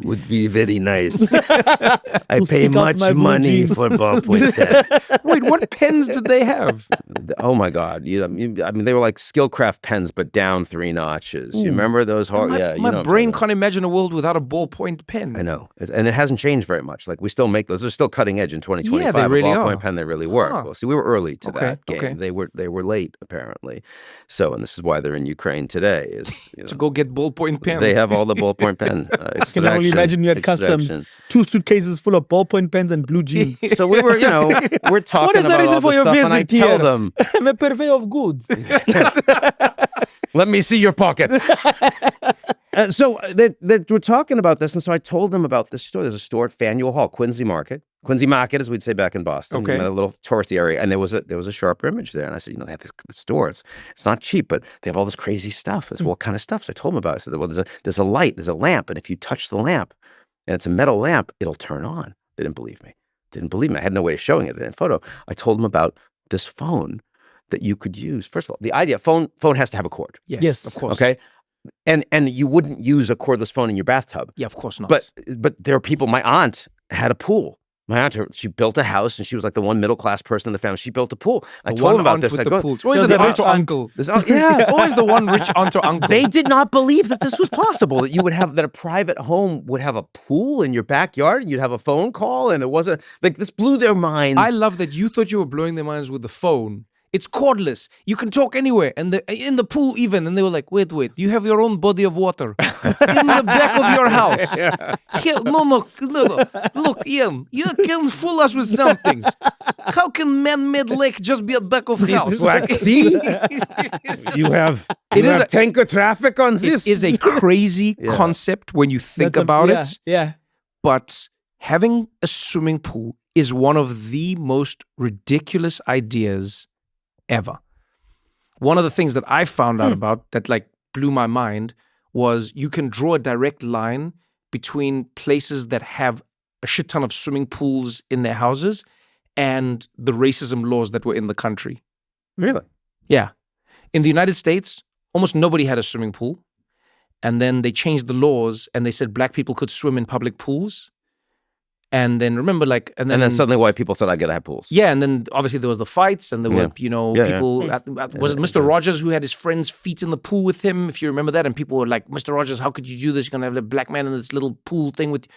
Would be very nice. I pay much money for ballpoint pen. Wait, what pens did they have? Oh my God! I mean, they were like Skillcraft pens, but down 3 notches. You remember those? My brain can't imagine a world without a ballpoint pen. I know, and it hasn't changed very much. Like we still make those; they're still cutting edge in 2025. Yeah, they really a ballpoint are. pen, they really work. Huh. Well, see, we were early to that game. Okay. They were late apparently. So, and this is why they're in Ukraine today. Is to go get ballpoint pen. They have all the ballpoint pen. I can only imagine you had customs, 2 suitcases full of ballpoint pens and blue jeans. So we were, we're talking what is the about reason all for this your stuff, visit and I here? tell them, I'm a purveyor of goods. let me see your pockets. So we're talking about this, and so I told them about this store. There's a store at Faneuil Hall, Quincy Market, as we'd say back in Boston, okay, a little touristy area, and there was a Sharper Image there, and I said, they have this store. It's not cheap, but they have all this crazy stuff. There's all kind of stuff. So I told them about it. I said, well, there's a light, there's a lamp, and if you touch the lamp, and it's a metal lamp, it'll turn on. They didn't believe me. I had no way of showing it in a photo. I told them about this phone that you could use. First of all, the idea, phone has to have a cord. Yes, of course. Okay. And you wouldn't use a cordless phone in your bathtub. Yeah, of course not. But there are people, my aunt had a pool. My aunt, she built a house, and she was like the one middle-class person in the family. She built a pool. I told them about this. With the pool. It's always the rich uncle. Yeah. Always the one rich aunt or uncle. They did not believe that this was possible, that you would have, that a private home would have a pool in your backyard, and you'd have a phone call, and it wasn't, like, this blew their minds. I love that you thought you were blowing their minds with the phone. It's cordless. You can talk anywhere, and in the pool even. And they were like, "Wait, you have your own body of water in the back of your house." Here, no. Look, Ian, you can fool us with some things. How can man-made lake just be at back of house? Black Sea? You have tanker traffic on this. It is a crazy concept when you think about it. Yeah. But having a swimming pool is one of the most ridiculous ideas ever. One of the things that I found out about that like blew my mind was you can draw a direct line between places that have a shit ton of swimming pools in their houses and the racism laws that were in the country. Really? Yeah. In the United States, almost nobody had a swimming pool. And then they changed the laws and they said black people could swim in public pools. And then remember, and then suddenly white people said, I gotta have pools. Yeah, and then obviously there was the fights, and there were, people. Was it Mr. Rogers who had his friend's feet in the pool with him? If you remember that, and people were like, "Mr. Rogers, how could you do this? You're gonna have a black man in this little pool thing with."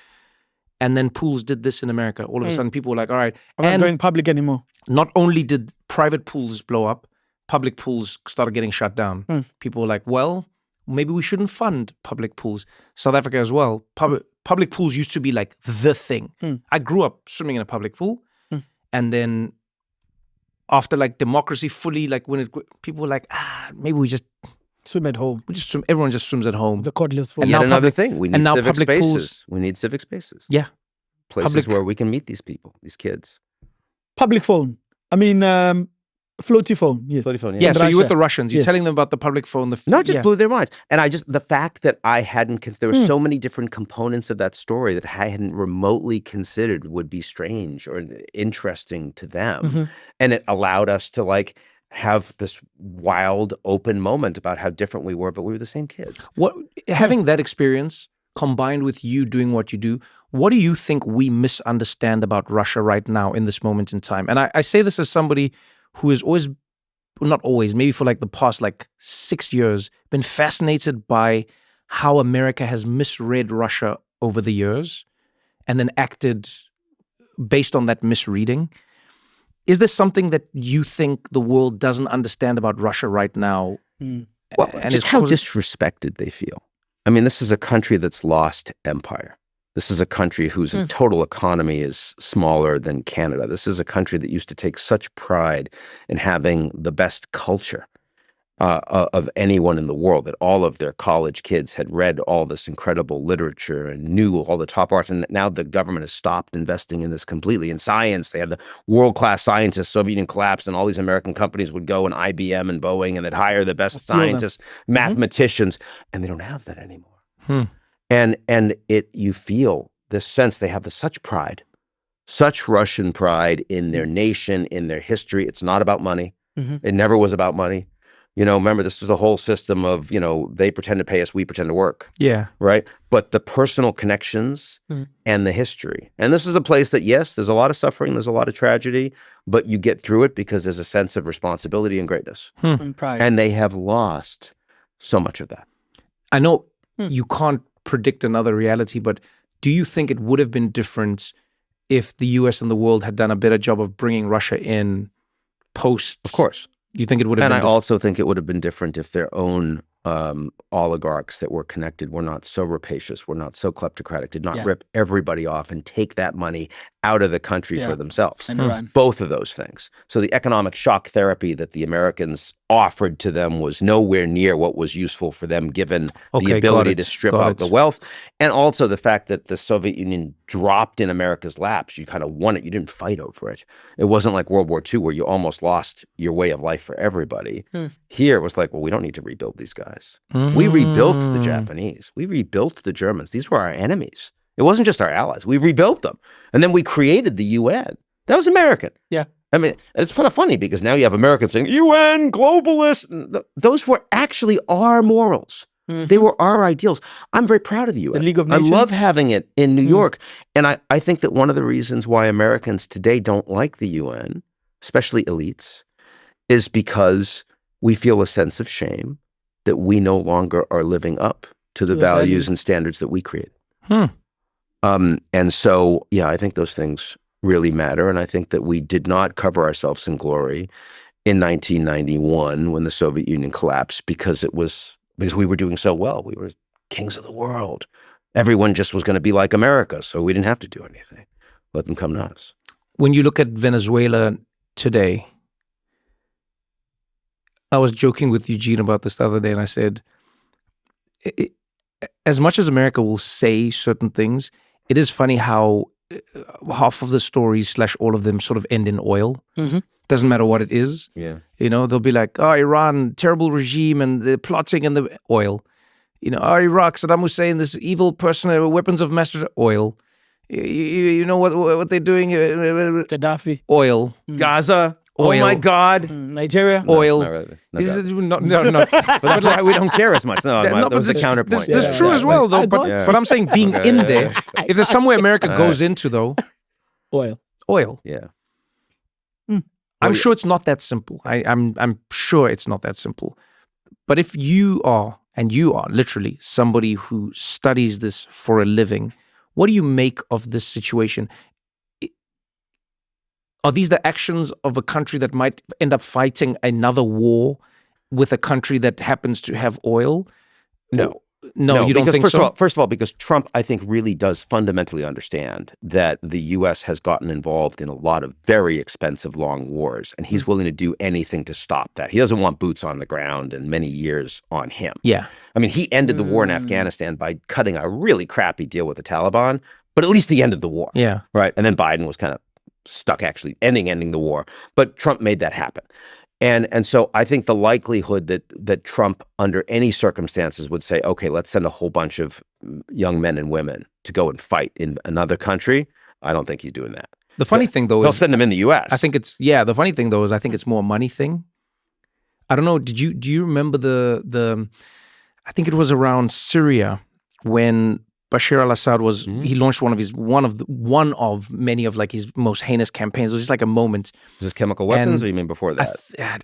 And then pools did this in America. All of a sudden, people were like, "All right, I'm not going public anymore." Not only did private pools blow up, public pools started getting shut down. People were like, "Well, maybe we shouldn't fund public pools." South Africa as well. Public pools used to be like the thing. I grew up swimming in a public pool. And then after like democracy fully, like when people were like, maybe we just swim at home. We just swim. Everyone just swims at home. The cordless phone. And yet another thing, we need civic spaces. Pools, we need civic spaces. Yeah. Places where we can meet these people, these kids. Public phone. I mean, floaty phone, yes. Floaty phone, yeah. So you're with the Russians. You're telling them about the public phone. Just blew their minds. And the fact that I hadn't, there were so many different components of that story that I hadn't remotely considered would be strange or interesting to them. And it allowed us to like have this wild, open moment about how different we were, but we were the same kids. Having that experience combined with you doing what you do, what do you think we misunderstand about Russia right now in this moment in time? And I say this as somebody who has always not always, maybe for like the past like 6 years, been fascinated by how America has misread Russia over the years and then acted based on that misreading. Is there something that you think the world doesn't understand about Russia right now? Well, and just how disrespected they feel. I mean, this is a country that's lost empire. This is a country whose total economy is smaller than Canada. This is a country that used to take such pride in having the best culture of anyone in the world, that all of their college kids had read all this incredible literature and knew all the top arts. And now the government has stopped investing in this completely. In science, they had the world-class scientists. Soviet Union collapsed, and all these American companies would go, and IBM and Boeing, and they'd hire the best scientists, mathematicians, and they don't have that anymore. And you feel this sense they have such pride, such Russian pride in their nation, in their history. It's not about money. It never was about money. You know, remember, this is the whole system of, you know, they pretend to pay us, we pretend to work. Yeah. Right? But the personal connections and the history. And this is a place that, yes, there's a lot of suffering, there's a lot of tragedy, but you get through it because there's a sense of responsibility and greatness. And pride. And they have lost so much of that. I know you can't predict another reality, but do you think it would have been different if the US and the world had done a better job of bringing Russia in post? Of course. You think it would have been different? And I also think it would have been different if their own oligarchs that were connected were not so rapacious, were not so kleptocratic, did not rip everybody off and take that money out of the country for themselves. Both of those things. So the economic shock therapy that the Americans offered to them was nowhere near what was useful for them, given the ability to strip out the wealth. And also the fact that the Soviet Union dropped in America's laps. You kind of won it. You didn't fight over it. It wasn't like World War II where you almost lost your way of life for everybody. Here it was like, well, we don't need to rebuild these guys. We rebuilt the Japanese. We rebuilt the Germans. These were our enemies. It wasn't just our allies. We rebuilt them. And then we created the UN. That was American. Yeah. I mean, it's kind of funny because now you have Americans saying, UN, globalists. Those were actually our morals. They were our ideals. I'm very proud of the UN. The League of Nations. I love having it in New York. And I think that one of the reasons why Americans today don't like the UN, especially elites, is because we feel a sense of shame that we no longer are living up to the values and standards that we created. And so, yeah, I think those things really matter. And I think that we did not cover ourselves in glory in 1991 when the Soviet Union collapsed because we were doing so well. We were kings of the world. Everyone just was going to be like America. So we didn't have to do anything. Let them come to us. When you look at Venezuela today, I was joking with Eugene about this the other day, and I said, as much as America will say certain things, it is funny how half of the stories / all of them sort of end in oil. Doesn't matter what it is. Yeah. You know, they'll be like, oh, Iran, terrible regime, and the plotting and the oil. You know, oh, Iraq, Saddam Hussein, this evil person, weapons of mass oil. You know what they're doing? Gaddafi. Oil. Gaza. Oil. Oh my God. Nigeria. Oil. No, no. But that's why we don't care as much. No, that was the counterpoint. That's true as well, though. But I'm saying being in there, if there's somewhere America goes into, though. Oil. Yeah. I'm sure it's not that simple. I'm sure it's not that simple. But if you are literally somebody who studies this for a living, what do you make of this situation? Are these the actions of a country that might end up fighting another war with a country that happens to have oil? No, you don't think so? First of all, because Trump, I think, really does fundamentally understand that the U.S. has gotten involved in a lot of very expensive long wars, and he's willing to do anything to stop that. He doesn't want boots on the ground and many years on him. Yeah. I mean, he ended the war in Afghanistan by cutting a really crappy deal with the Taliban, but at least he ended the war. Yeah. Right? And then Biden was kind of stuck actually ending the war. But Trump made that happen. And so I think the likelihood that Trump, under any circumstances, would say, okay, let's send a whole bunch of young men and women to go and fight in another country, I don't think he's doing that. The funny thing, though, is... They'll send them in the U.S. I think the funny thing, though, is I think it's more a money thing. I don't know, do you remember the I think it was around Syria when Bashar al-Assad was he launched one of many of like his most heinous campaigns. It was just like a moment. Is this chemical weapons, And or you mean before that?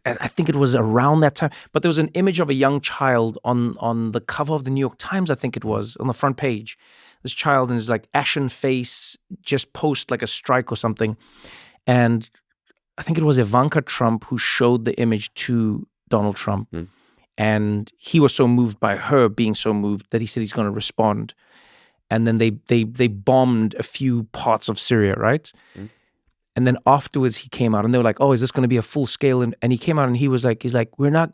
I think it was around that time. But there was an image of a young child on the cover of the New York Times, I think it was, on the front page. This child in his like ashen face, just post like a strike or something. And I think it was Ivanka Trump who showed the image to Donald Trump. And he was so moved by her being so moved that he said he's going to respond. And then they bombed a few parts of Syria, right? And then afterwards he came out and they were like, oh, is this going to be a full scale? And he came out and he's like, we're not,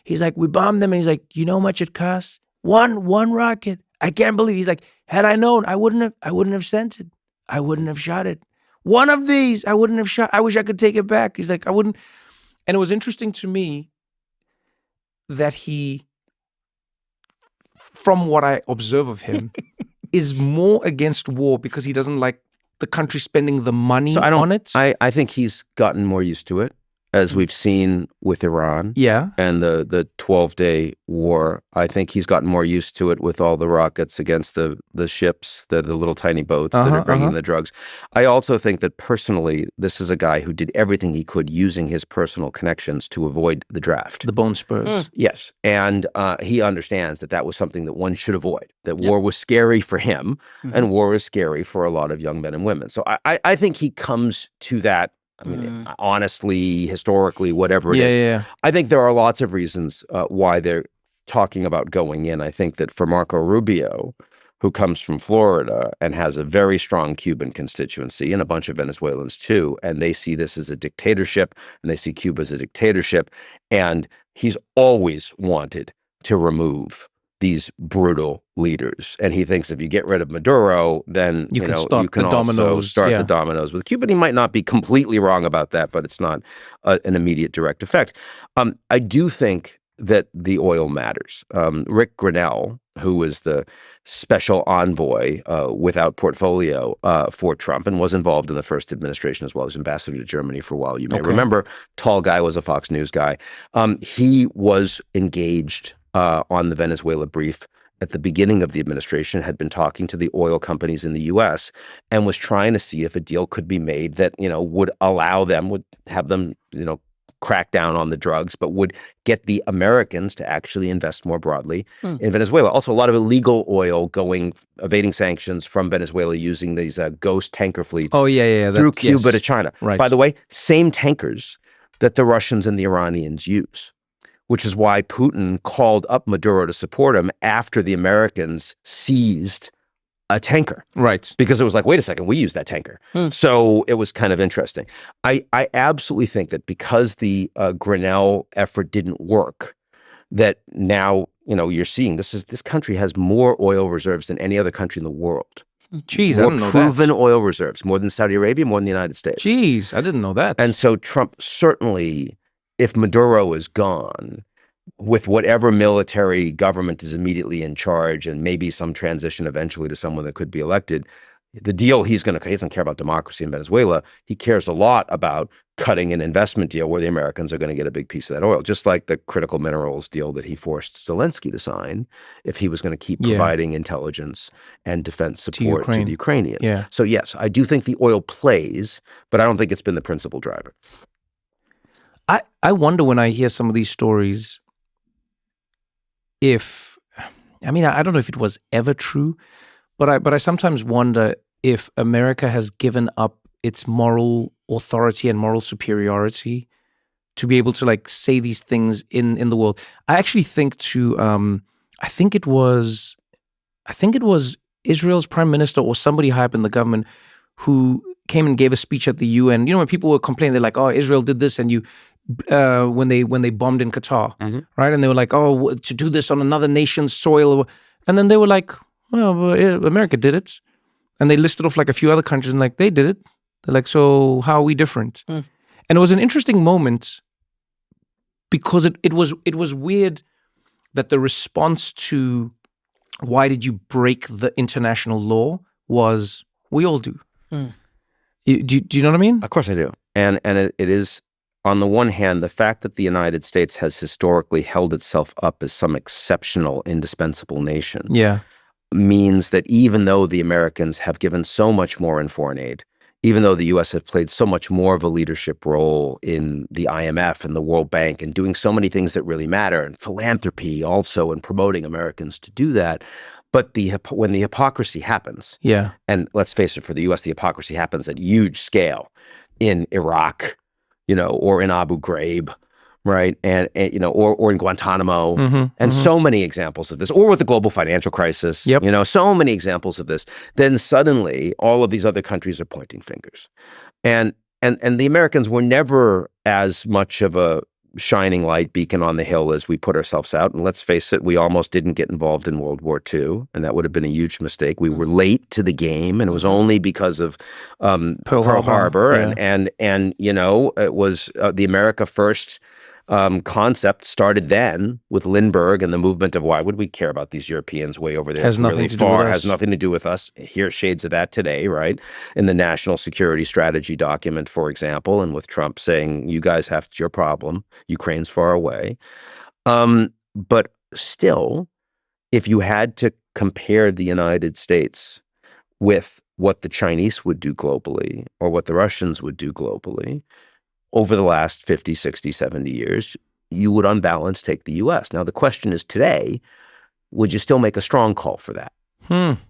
he's like, we bombed them. And he's like, you know how much it costs? One rocket. I can't believe. He's like, had I known, I wouldn't have sent it. I wouldn't have shot it. One of these, I wouldn't have shot. I wish I could take it back. He's like, I wouldn't. And it was interesting to me that he, from what I observe of him, is more against war because he doesn't like the country spending the money on it. I think he's gotten more used to it, as we've seen with Iran. Yeah. And the 12-day war. I think he's gotten more used to it with all the rockets against the ships, the little tiny boats that are bringing the drugs. I also think that personally, this is a guy who did everything he could using his personal connections to avoid the draft. The bone spurs. Yes. And he understands that was something that one should avoid, that war was scary for him and war is scary for a lot of young men and women. So I think he comes to that. I mean, honestly, historically, whatever it is. Yeah. I think there are lots of reasons why they're talking about going in. I think that for Marco Rubio, who comes from Florida and has a very strong Cuban constituency and a bunch of Venezuelans too, and they see this as a dictatorship and they see Cuba as a dictatorship, and he's always wanted to remove these brutal leaders. And he thinks if you get rid of Maduro, then you can also start the dominoes with Cuba. And he might not be completely wrong about that, but it's not an immediate direct effect. I do think that the oil matters. Rick Grinnell, who was the special envoy without portfolio for Trump and was involved in the first administration as well as ambassador to Germany for a while. You may remember, tall guy, was a Fox News guy. He was engaged on the Venezuela brief at the beginning of the administration, had been talking to the oil companies in the U.S. and was trying to see if a deal could be made that, would allow them, would have them, crack down on the drugs, but would get the Americans to actually invest more broadly in Venezuela. Also, a lot of illegal oil evading sanctions from Venezuela using these ghost tanker fleets through Cuba to China. Right. By the way, same tankers that the Russians and the Iranians use, which is why Putin called up Maduro to support him after the Americans seized a tanker. Right. Because it was like, wait a second, we used that tanker. So it was kind of interesting. I absolutely think that because the Grinnell effort didn't work, that now, you're seeing this country has more oil reserves than any other country in the world. Jeez, I didn't know that. More proven oil reserves, more than Saudi Arabia, more than the United States. Jeez, I didn't know that. And so Trump certainly, if Maduro is gone, with whatever military government is immediately in charge and maybe some transition eventually to someone that could be elected, the deal he doesn't care about democracy in Venezuela. He cares a lot about cutting an investment deal where the Americans are going to get a big piece of that oil, just like the critical minerals deal that he forced Zelensky to sign if he was going to keep providing intelligence and defense support to the Ukrainians. Yeah. So yes, I do think the oil plays, but I don't think it's been the principal driver. I wonder when I hear some of these stories I don't know if it was ever true, but I sometimes wonder if America has given up its moral authority and moral superiority to be able to like say these things in the world. I actually think I think it was Israel's prime minister or somebody high up in the government who came and gave a speech at the UN. When people were complaining, they're like, "Oh, Israel did this," and when they bombed in Qatar, right? And they were like, "Oh, to do this on another nation's soil," and then they were like, "Well, America did it," and they listed off like a few other countries and like they did it. They're like, "So how are we different?" And it was an interesting moment because it was weird that the response to why did you break the international law was we all do. Do you know what I mean? Of course I do. And it is, on the one hand, the fact that the United States has historically held itself up as some exceptional, indispensable nation. Yeah. means that even though the Americans have given so much more in foreign aid, even though the U.S. has played so much more of a leadership role in the IMF and the World Bank and doing so many things that really matter, and philanthropy also, and promoting Americans to do that, but when the hypocrisy happens, and let's face it, for the U.S., the hypocrisy happens at huge scale in Iraq, or in Abu Ghraib, right? And or in Guantanamo, and so many examples of this, or with the global financial crisis, so many examples of this. Then suddenly all of these other countries are pointing fingers. And the Americans were never as much of a shining light beacon on the hill as we put ourselves out. And let's face it, we almost didn't get involved in World War II, and that would have been a huge mistake. We were late to the game, and it was only because of Pearl Harbor. And it was the America First concept started then with Lindbergh and the movement of why would we care about these Europeans way over there? Has nothing to do with us. Has nothing to do with us. Here's shades of that today, right? In the National Security Strategy document, for example, and with Trump saying, you guys have, it's your problem. Ukraine's far away. But still, if you had to compare the United States with what the Chinese would do globally or what the Russians would do globally, over the last 50, 60, 70 years, you would on balance take the U.S. Now, the question is today, would you still make a strong call for that?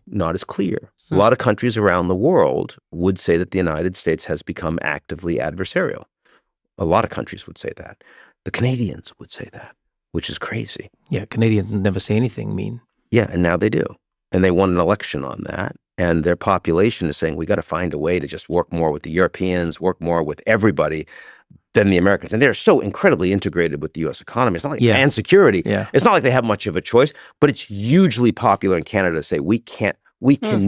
Not as clear. A lot of countries around the world would say that the United States has become actively adversarial. A lot of countries would say that. The Canadians would say that, which is crazy. Yeah, Canadians never say anything mean. Yeah, and now they do. And they won an election on that. And their population is saying, we got to find a way to just work more with the Europeans, work more with everybody than the Americans. And they're so incredibly integrated with the U.S. economy. It's not like, and security. It's not like they have much of a choice, but it's hugely popular in Canada to say, we can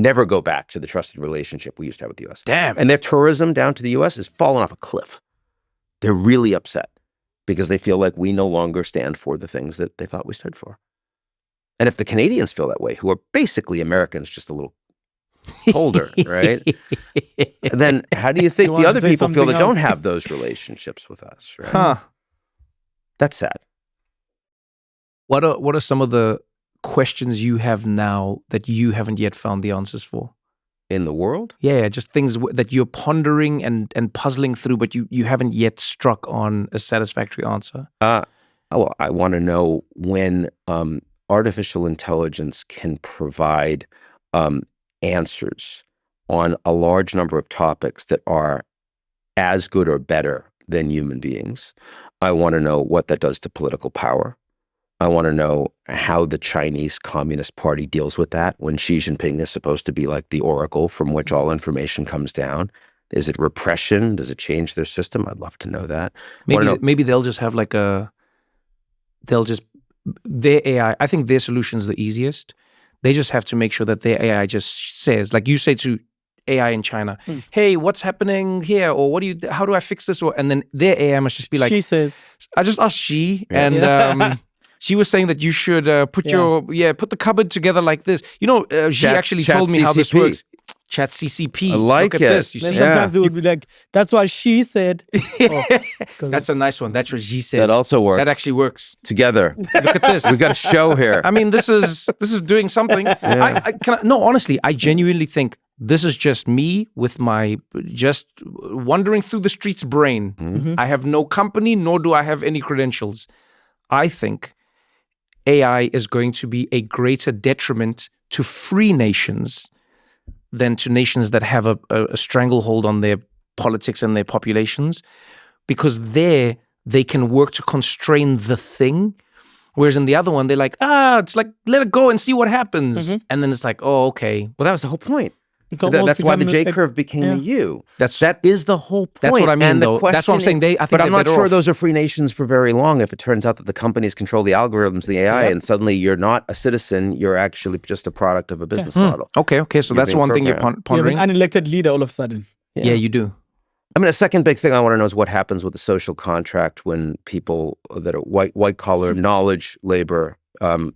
never go back to the trusted relationship we used to have with the U.S. Damn. And their tourism down to the U.S. is fallen off a cliff. They're really upset because they feel like we no longer stand for the things that they thought we stood for. And if the Canadians feel that way, who are basically Americans, just a little colder, right? Then how do you think the other people feel that don't have those relationships with us, right? That's sad. What are some of the questions you have now that you haven't yet found the answers for? In the world? Yeah, just things that you're pondering and puzzling through, but you haven't yet struck on a satisfactory answer. Well, I want to know when artificial intelligence can provide answers on a large number of topics that are as good or better than human beings. I want to know what that does to political power. I want to know how the Chinese Communist Party deals with that when Xi Jinping is supposed to be like the oracle from which all information comes down. Is it repression? Does it change their system? I'd love to know that. Maybe they'll just have like their AI, I think their solution is the easiest. They just have to make sure that their AI just says, like you say to AI in China, hey, what's happening here? Or how do I fix this? And then their AI must just be like, she says, I just asked Xi, and she was saying that you should put the cupboard together like this. Xi actually told me how this works. Chat CCP. I like Look it. At this. Sometimes it would be like, that's what she said. That's a nice one. That's what Xi said. That also works. That actually works. Together. Look at this. We've got a show here. I mean, this is doing something. Honestly, I genuinely think this is just me with my just wandering through the streets brain. Mm-hmm. I have no company, nor do I have any credentials. I think AI is going to be a greater detriment to free nations than to nations that have a stranglehold on their politics and their populations, because there they can work to constrain the thing, whereas in the other one they're like, it's like let it go and see what happens, and then it's like, oh, okay. Well, that was the whole point. That's why the J curve became a U. That is the whole point. That's what I mean, and though. That's what I'm saying. But I'm not sure those are free nations for very long if it turns out that the companies control the algorithms, the AI, and suddenly you're not a citizen, you're actually just a product of a business model. Okay. So that's one thing you're pondering. You have an unelected leader all of a sudden. Yeah, you do. I mean, a second big thing I want to know is what happens with the social contract when people that are white collar knowledge labor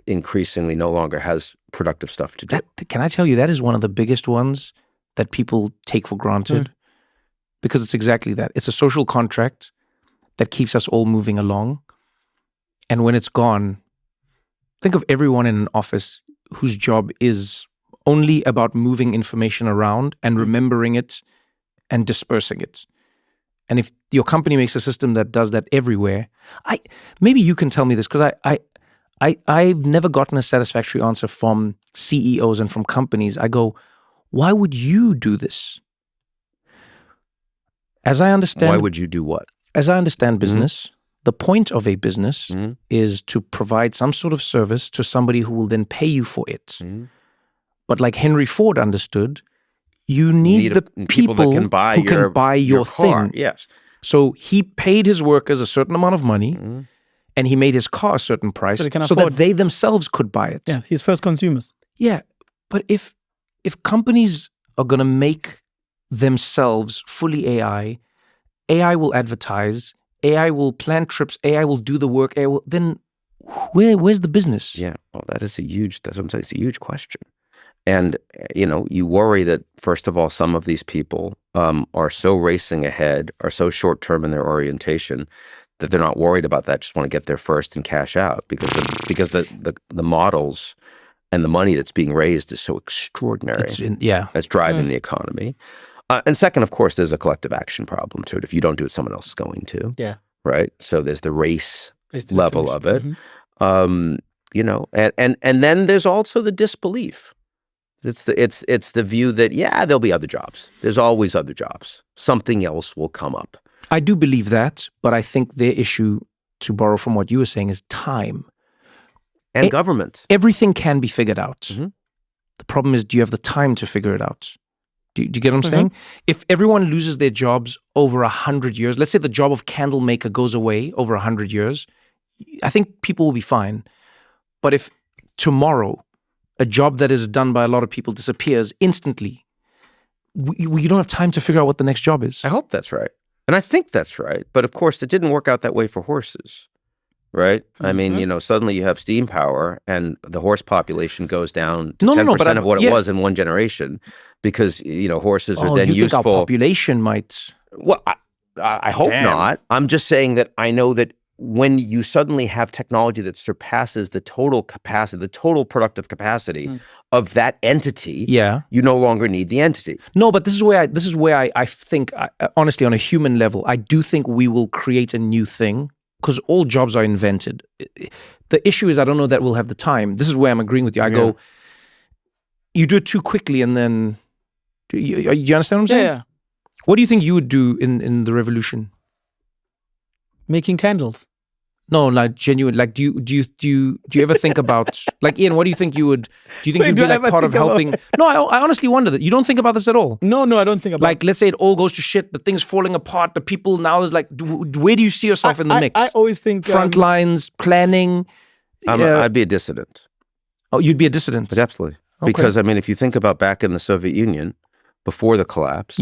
increasingly no longer has productive stuff to do. Can I tell you, that is one of the biggest ones that people take for granted, because it's exactly that. It's a social contract that keeps us all moving along. And when it's gone, think of everyone in an office whose job is only about moving information around and remembering it and dispersing it. And if your company makes a system that does that everywhere, maybe you can tell me this, because I've never gotten a satisfactory answer from CEOs and from companies. I go, why would you do this? As I understand, Why would you do what? As I understand business, the point of a business Mm-hmm. is to provide some sort of service to somebody who will then pay you for it. Mm-hmm. But like Henry Ford understood, you need the people that can buy your car. thing. Yes. So he paid his workers a certain amount of money, Mm-hmm. and he made his car a certain price they can so afford. that they themselves could buy it. Yeah, his first consumers. Yeah, but if companies are going to make themselves fully AI will advertise, AI will plan trips, AI will do the work, then where's the business? Yeah. Well, that's what I'm saying. It's a huge question. And, you worry that, first of all, some of these people are so racing ahead, are so short-term in their orientation that they're not worried about that, just want to get there first and cash out because the models and the money that's being raised is so extraordinary. That's driving the economy. And second, of course, there's a collective action problem to it. If you don't do it, someone else is going to. Yeah. Right? So there's the race It's the level of it. Mm-hmm. And then there's also the disbelief. It's the view that, there'll be other jobs. There's always other jobs. Something else will come up. I do believe that, but I think their issue, to borrow from what you were saying, is time. And government. Everything can be figured out. Mm-hmm. The problem is, do you have the time to figure it out? Do you get what I'm saying? If everyone loses their jobs over 100 years, let's say the job of candle maker goes away over 100 years, I think people will be fine. But if tomorrow a job that is done by a lot of people disappears instantly, we don't have time to figure out what the next job is. I hope that's right. And I think that's right. But of course, it didn't work out that way for horses, right? I mean, suddenly you have steam power and the horse population goes down to 10% of what it was in one generation because, horses are then you useful. Think our population might... Well, I hope not. I'm just saying that I know that when you suddenly have technology that surpasses the total capacity, the total productive capacity of that entity, you no longer need the entity. No, but this is where I think, honestly, on a human level, I do think we will create a new thing because all jobs are invented. The issue is I don't know that we'll have the time. This is where I'm agreeing with you. I go, you do it too quickly and then, you understand what I'm saying? Yeah. What do you think you would do in the revolution? Making candles. No, like genuine. Like, do you ever think about, like, Ian? What do you think you would? Do you think you'd be like part of helping? No, I honestly wonder that. You don't think about this at all. No, I don't think about. Like, let's say it all goes to shit. The thing's falling apart. The people now is like, where do you see yourself in the mix? I always think front lines, planning. I'd be a dissident. Oh, you'd be a dissident. But absolutely, because I mean, if you think about back in the Soviet Union before the collapse,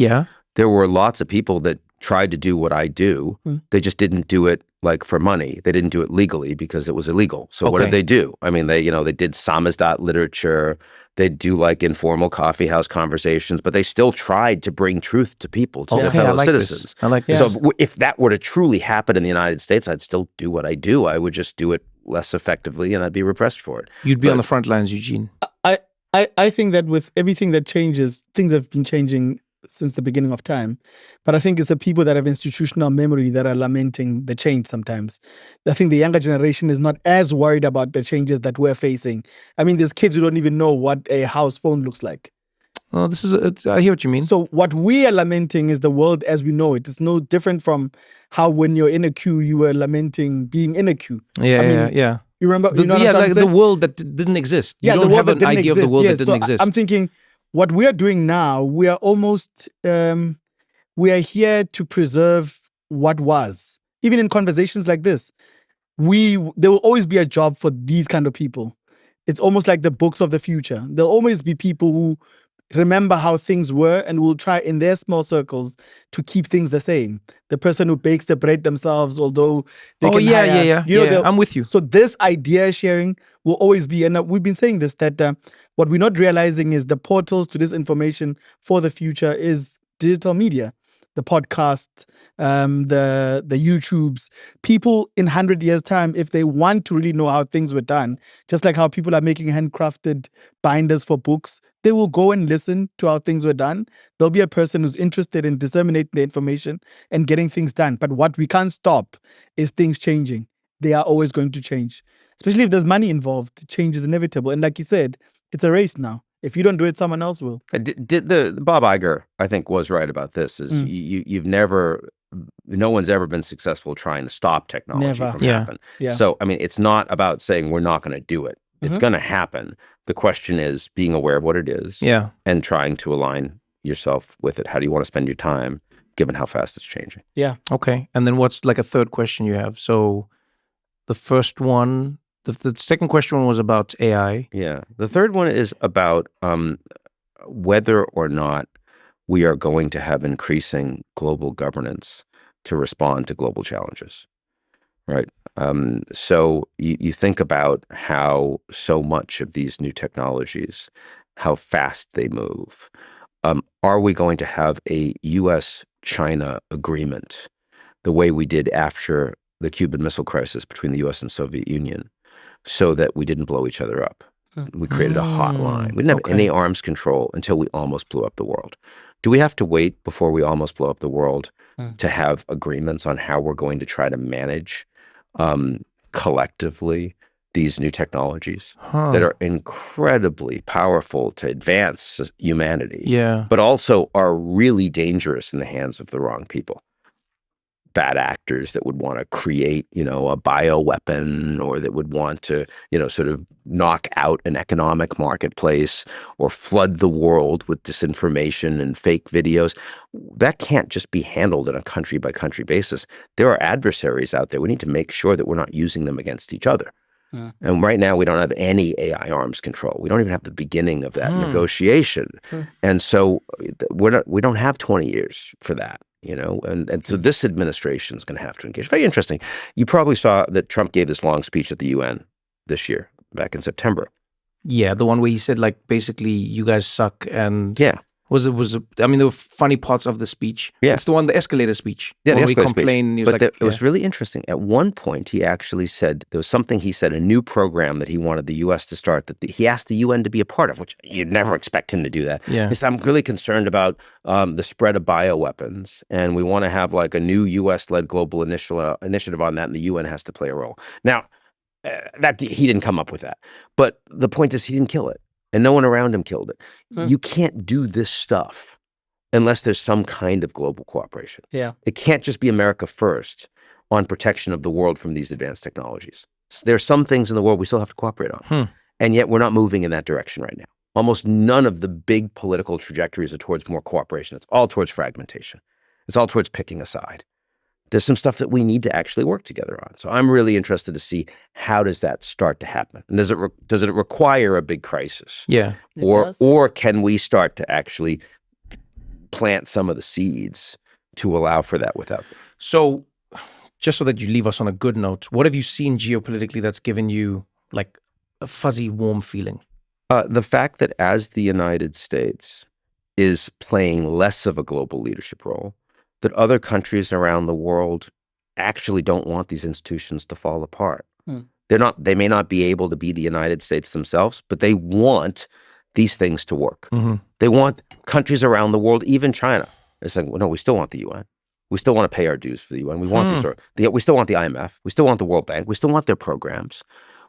there were lots of people that tried to do what I do. They just didn't do it like for money. They didn't do it legally because it was illegal. So what did they do? I mean, they did samizdat literature. They'd do like informal coffee house conversations, but they still tried to bring truth to people, to their fellow citizens. I like this. So if that were to truly happen in the United States, I'd still do what I do. I would just do it less effectively and I'd be repressed for it. You'd be on the front lines, Eugene. I think that with everything that changes, things have been changing since the beginning of time. But I think it's the people that have institutional memory that are lamenting the change sometimes. I think the younger generation is not as worried about the changes that we're facing. I mean, there's kids who don't even know what a house phone looks like. Oh, I hear what you mean. So what we are lamenting is the world as we know it. It's no different from how when you're in a queue, you were lamenting being in a queue. Yeah. You remember? The world that didn't exist. You don't have an idea of the world that didn't exist. I'm thinking, what we are doing now, we are almost, we are here to preserve what was. Even in conversations like this, there will always be a job for these kind of people. It's almost like the books of the future. There'll always be people who remember how things were and will try in their small circles to keep things the same. The person who bakes the bread themselves, although they can hire, I'm with you. So this idea sharing will always be, and we've been saying this, that what we're not realizing is the portals to this information for the future is digital media. the podcasts, the YouTubes. People in 100 years' time, if they want to really know how things were done, just like how people are making handcrafted binders for books, they will go and listen to how things were done. There'll be a person who's interested in disseminating the information and getting things done. But what we can't stop is things changing. They are always going to change. Especially if there's money involved, change is inevitable. And like you said, it's a race now. If you don't do it, someone else will. Did the Bob Iger, I think, was right about this. Is no one's ever been successful trying to stop technology from happening. Yeah. So, I mean, it's not about saying we're not going to do it. It's going to happen. The question is being aware of what it is and trying to align yourself with it. How do you want to spend your time, given how fast it's changing? Yeah. Okay. And then what's like a third question you have? So the first one, the second question was about AI. Yeah. The third one is about whether or not we are going to have increasing global governance to respond to global challenges, right? So you think about how so much of these new technologies, how fast they move. Are we going to have a U.S.-China agreement the way we did after the Cuban Missile Crisis between the U.S. and Soviet Union, so that we didn't blow each other up? We created a hotline. We didn't have any arms control until we almost blew up the world. Do we have to wait before we almost blow up the world to have agreements on how we're going to try to manage collectively these new technologies that are incredibly powerful to advance humanity, but also are really dangerous in the hands of the wrong people? Bad actors that would want to create, a bioweapon, or that would want to, sort of knock out an economic marketplace or flood the world with disinformation and fake videos. That can't just be handled on a country by country basis. There are adversaries out there. We need to make sure that we're not using them against each other. And right now, we don't have any AI arms control. We don't even have the beginning of that negotiation. And so we don't have 20 years for that. And so this administration is going to have to engage. Very interesting. You probably saw that Trump gave this long speech at the UN this year, back in September. Yeah, the one where he said, like, basically, you guys suck. And there were funny parts of the speech. Yeah. It's the one, the escalator speech. Yeah, when the we escalator complain. speech. But it was really interesting. At one point, he actually said, there was something he said, a new program that he wanted the U.S. to start, that he asked the UN to be a part of, which you'd never expect him to do that. Yeah. He said, I'm really concerned about the spread of bioweapons, and we want to have like a new U.S.-led global initiative on that, and the UN has to play a role. Now, that he didn't come up with that. But the point is, he didn't kill it, and no one around him killed it. You can't do this stuff unless there's some kind of global cooperation. Yeah. It can't just be America first on protection of the world from these advanced technologies. There are some things in the world we still have to cooperate on. And yet we're not moving in that direction right now. Almost none of the big political trajectories are towards more cooperation. It's all towards fragmentation. It's all towards picking a side. There's some stuff that we need to actually work together on. So I'm really interested to see, how does that start to happen? And does it require a big crisis? Yeah. Or can we start to actually plant some of the seeds to allow for that without them? So just so that you leave us on a good note, what have you seen geopolitically that's given you like a fuzzy, warm feeling? The fact that as the United States is playing less of a global leadership role, that other countries around the world actually don't want these institutions to fall apart. They may not be able to be the United States themselves, but they want these things to work. They want countries around the world, even China. It's like, well, no, we still want the UN. We still want to pay our dues for the UN. We want we still want the IMF. We still want the World Bank. We still want their programs.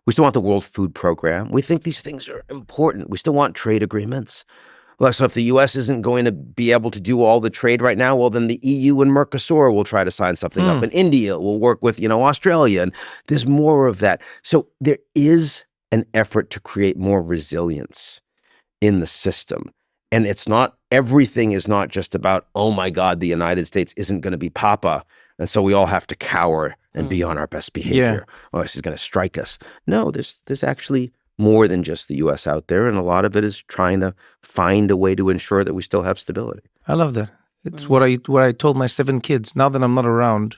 We still want the World Food Program. We think these things are important. We still want trade agreements. Well, so if the U.S. isn't going to be able to do all the trade right now, well, then the EU and Mercosur will try to sign something up, and India will work with, Australia, and there's more of that. So there is an effort to create more resilience in the system. And everything is not just about, oh my God, the United States isn't going to be Papa, and so we all have to cower and be on our best behavior. Oh, this is going to strike us. No, there's actually more than just the U.S. out there, and a lot of it is trying to find a way to ensure that we still have stability. I love that. It's what I told my 7 kids. Now that I'm not around,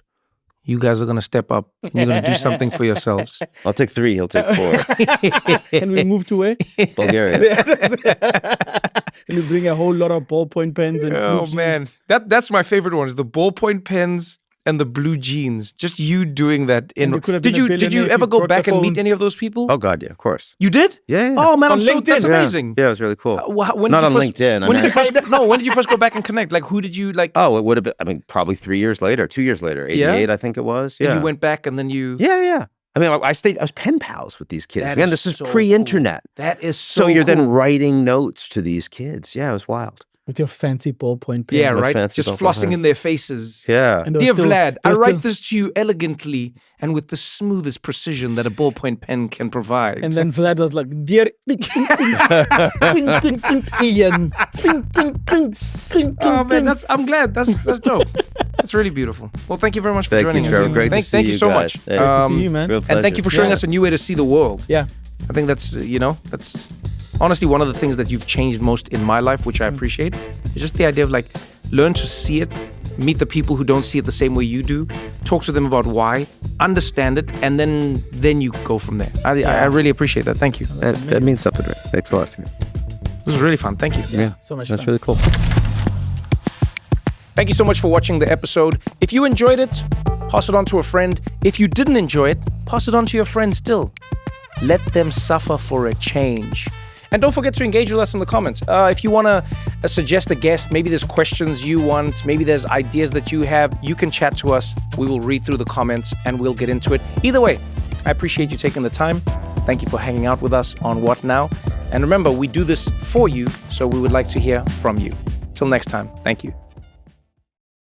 you guys are going to step up and you're going to do something for yourselves. I'll take 3. He'll take 4. And we move to where? Bulgaria. And we bring a whole lot of ballpoint pens and Oh blue jeans. man, that's my favorite one is the ballpoint pens and the blue jeans. Just you doing that. And you could have been a Did you billionaire if ever you go brought back the and meet phones. any of those people? Oh God, yeah, of course. You did? Yeah. Oh man, On that's LinkedIn. amazing. Yeah, it was really cool. When Not did you on first, LinkedIn. When did you first? No, when did you first go back and connect? Like, who did you like? Oh, it would have been. I mean, probably 3 years later, 2 years later, 88, I think it was. Yeah. And you went back and then you. Yeah. I mean, I was pen pals with these kids. That Again, is this is so pre-internet. cool. That is so. So you're then cool. writing notes to these kids. Yeah, it was wild. With your fancy ballpoint pen. Yeah, With right. fancy Just ballpoint flossing pen. in their faces. Yeah. And there Dear was still- Vlad, there I was write still- this to you elegantly and with the smoothest precision that a ballpoint pen can provide. And then Vlad was like, dear Ian. Oh man, I'm glad. That's dope. That's really beautiful. Well, thank you very much for Thank joining you, us. Trevor. Great to Thank see you you so guys. much. Hey. Good to see you, man. Real And thank you for showing Yeah. us a new way to see the world. Yeah. I think that's that's honestly one of the things that you've changed most in my life, which I appreciate. It's just the idea of like learn to see it, meet the people who don't see it the same way you do, talk to them about why, understand it, and then you go from there. I really appreciate that. Thank you. That means something, Rick. Thanks a lot. This was really fun. Thank you. Yeah. So much That's fun. really cool. Thank you so much for watching the episode. If you enjoyed it, pass it on to a friend. If you didn't enjoy it, pass it on to your friend still. Let them suffer for a change. And don't forget to engage with us in the comments. If you want to suggest a guest, maybe there's questions you want, maybe there's ideas that you have, you can chat to us. We will read through the comments and we'll get into it. Either way, I appreciate you taking the time. Thank you for hanging out with us on What Now? And remember, we do this for you, so we would like to hear from you. Till next time, thank you.